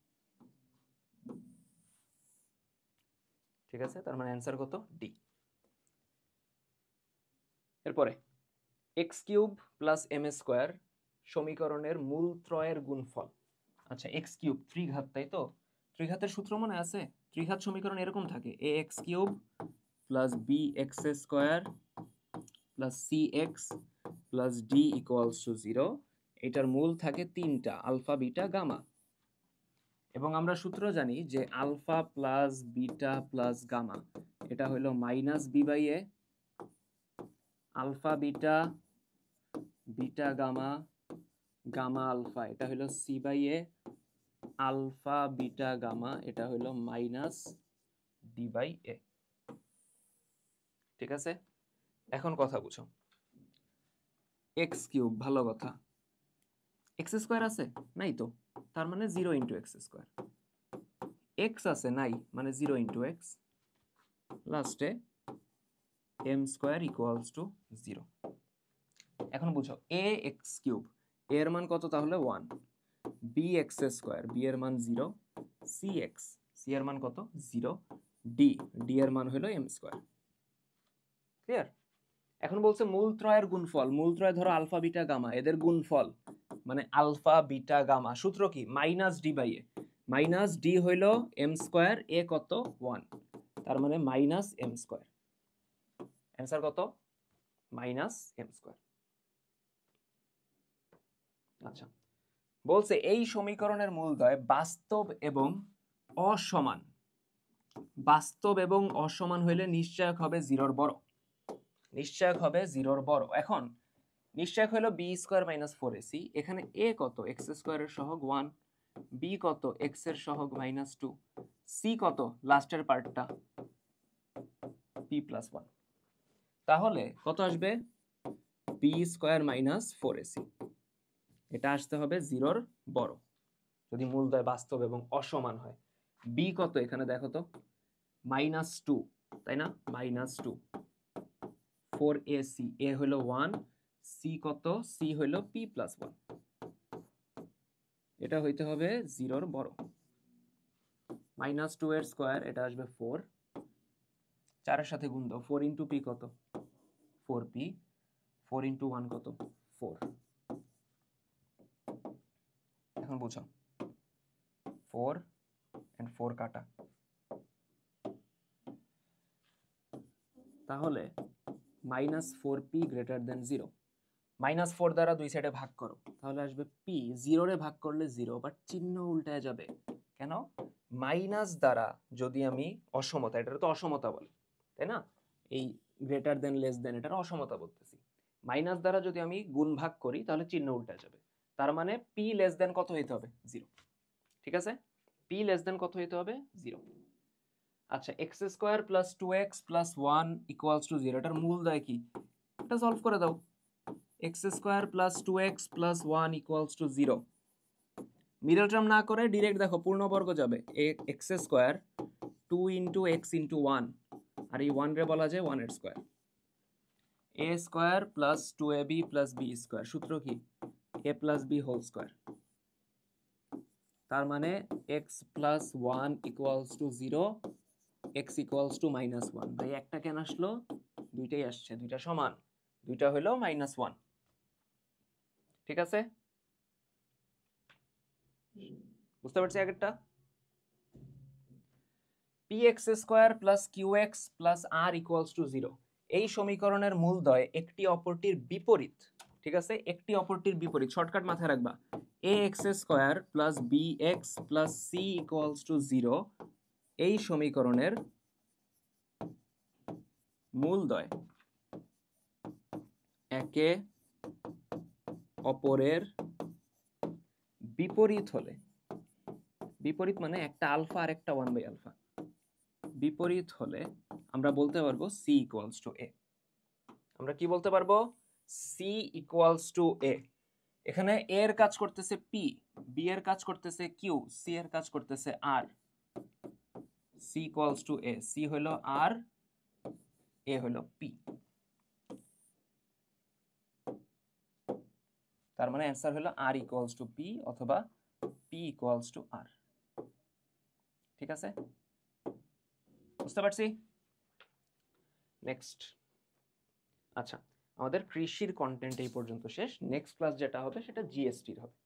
ঠিক আছে, তার মানে অ্যান্সার কত? ডি। এরপরে x³ প্লাস m² সমীকরণের মূল ত্রয়ের গুণফল। আচ্ছা, x³ ত্রিঘাত, তাই তো? ত্রিঘাতের সূত্র মনে আছে? ত্রিঘাত সমীকরণ এরকম থাকে, ax³ plus bx² plus cx plus d equals to 0। এটার মূল থাকে তিনটা, আলফা, বিটা, গামা। এবং আমরা সূত্র জানি যে alpha plus beta plus gamma এটা হলো -b/a, alpha beta, beta gamma, gamma alpha এটা হলো c/a, আলফা বিটা গামা এটা হলো -d/a। ঠিক আছে, এখন কথা বুঝো। x³ ভালো কথা, x² আছে? নাই তো, তার মানে 0 ইন্টু x²। x আছে? নাই, মানে 0 ইন্টু x, লাস্টে m² ইকুয়ালস টু 0। এখন বুঝো, ax³ এর মান কত? তাহলে 1, bx² b এর মান 0, cx c এর মান কত? 0, d এর মান হলো m²। ক্লিয়ার? এখন বলছে মূলত্রয়ের গুণফল, মূলত্রয় ধরো আলফা বিটা গামা, এদের গুণফল মানে আলফা বিটা গামা, সূত্র কি? -d/a, -d হইল m², a কত? 1, তার মানে -m²। অ্যান্সার কত? -m²। আচ্ছা, বলছে এই সমীকরণের মূলদ্বয় বাস্তব এবং অসমান, বাস্তব এবং অসমান হইলে নিশ্চয়ক হবে 0-র বড়, নিশ্চয়ক হবে 0-র বড়। এখন নিশ্চয়ক হলো b² - 4ac, এখানে a কত? x² এর সহগ 1, b কত? x এর সহগ -2, c কত? লাস্টের পার্টটা p+1, তাহলে কত আসবে? b² - 4ac, এটা আসতে হবে 0-র বড় যদি মূলদ্বয় বাস্তব এবং অসমান হয়। b কত এখানে দেখো তো? -2, তাই না? -2 4ac, a হলো 1, c কত? c হলো p+1, এটা হইতে হবে 0 এর বড়। -2 এর স্কয়ার, এটা আসবে 4, 4 এর সাথে গুণ দাও, 4 ইন্টু p কত? 4p, 4 ইন্টু 1 কত? 4। এখন বুঝো, 4 and 4 কাটা, তাহলে -4p গ্রেটার দেন 0। -4 দ্বারা দুই সাইডে ভাগ করো, তাহলে আসবে p, 0 রে ভাগ করলে 0, বাট চিহ্ন উল্টায় যাবে। কেন? মাইনাস দ্বারা যদি আমি অসমতা, এটা তো অসমতা বলে, তাই না? এই গ্রেটার দেন লেস দেন এটার অসমতা বলতেছি। মাইনাস দ্বারা যদি আমি গুণ ভাগ করি তাহলে চিহ্ন উল্টায় যাবে। তার মানে p লেস দেন কত হইতে হবে? 0। ঠিক আছে? p লেস দেন কত হইতে হবে? 0। আচ্ছা, x² + 2x + 1 = 0, এটার মূল দেয় কি? এটা সলভ করে দাও। x² + 2x + 1 = 0। মিডল টার্ম না করে ডাইরেক্ট দেখো পূর্ণবর্গ যাবে। x² 2 × x × 1, আর এই 1 রে বলা যায় 1 এর স্কয়ার। a² + 2ab + b², সূত্র কি? a + b whole square. তার মানে x + 1 = 0, x = -1। ভাই একটা কেন আসলো? দুইটাই আসছে, দুইটা সমান, দুইটা হলো -1। ঠিক আছে? বুঝতে পারছি আগেরটা? px² + qx + r = 0, এই সমীকরণের মূলদ্বয় একটি অপরটির বিপরীত। ঠিক আছে? একটি অপরটির বিপরীত, শর্টকাট মাথায় রাখবা। ax² + bx + c = 0, এই সমীকরণের মূলদ্বয় একে অপরের বিপরীত হলে, বিপরীত মানে একটা আলফা আর একটা 1/α, বিপরীত হলে আমরা বলতে পারবো c = a। আমরা কি বলতে পারবো? c = a। এখানে a এর কাজ করতেছে p, b এর কাজ করতেছে q, c এর কাজ করতেছে r। c = a, c হলো r, a হলো p। তার মানে অ্যান্সার হলো r = p অথবা p = r। ঠিক আছে? বুঝতে পারছি? নেক্সট। আচ্ছা, আমাদের কৃষির কন্টেন্ট এই পর্যন্ত শেষ। নেক্সট ক্লাস যেটা হবে সেটা জিএসটির হবে।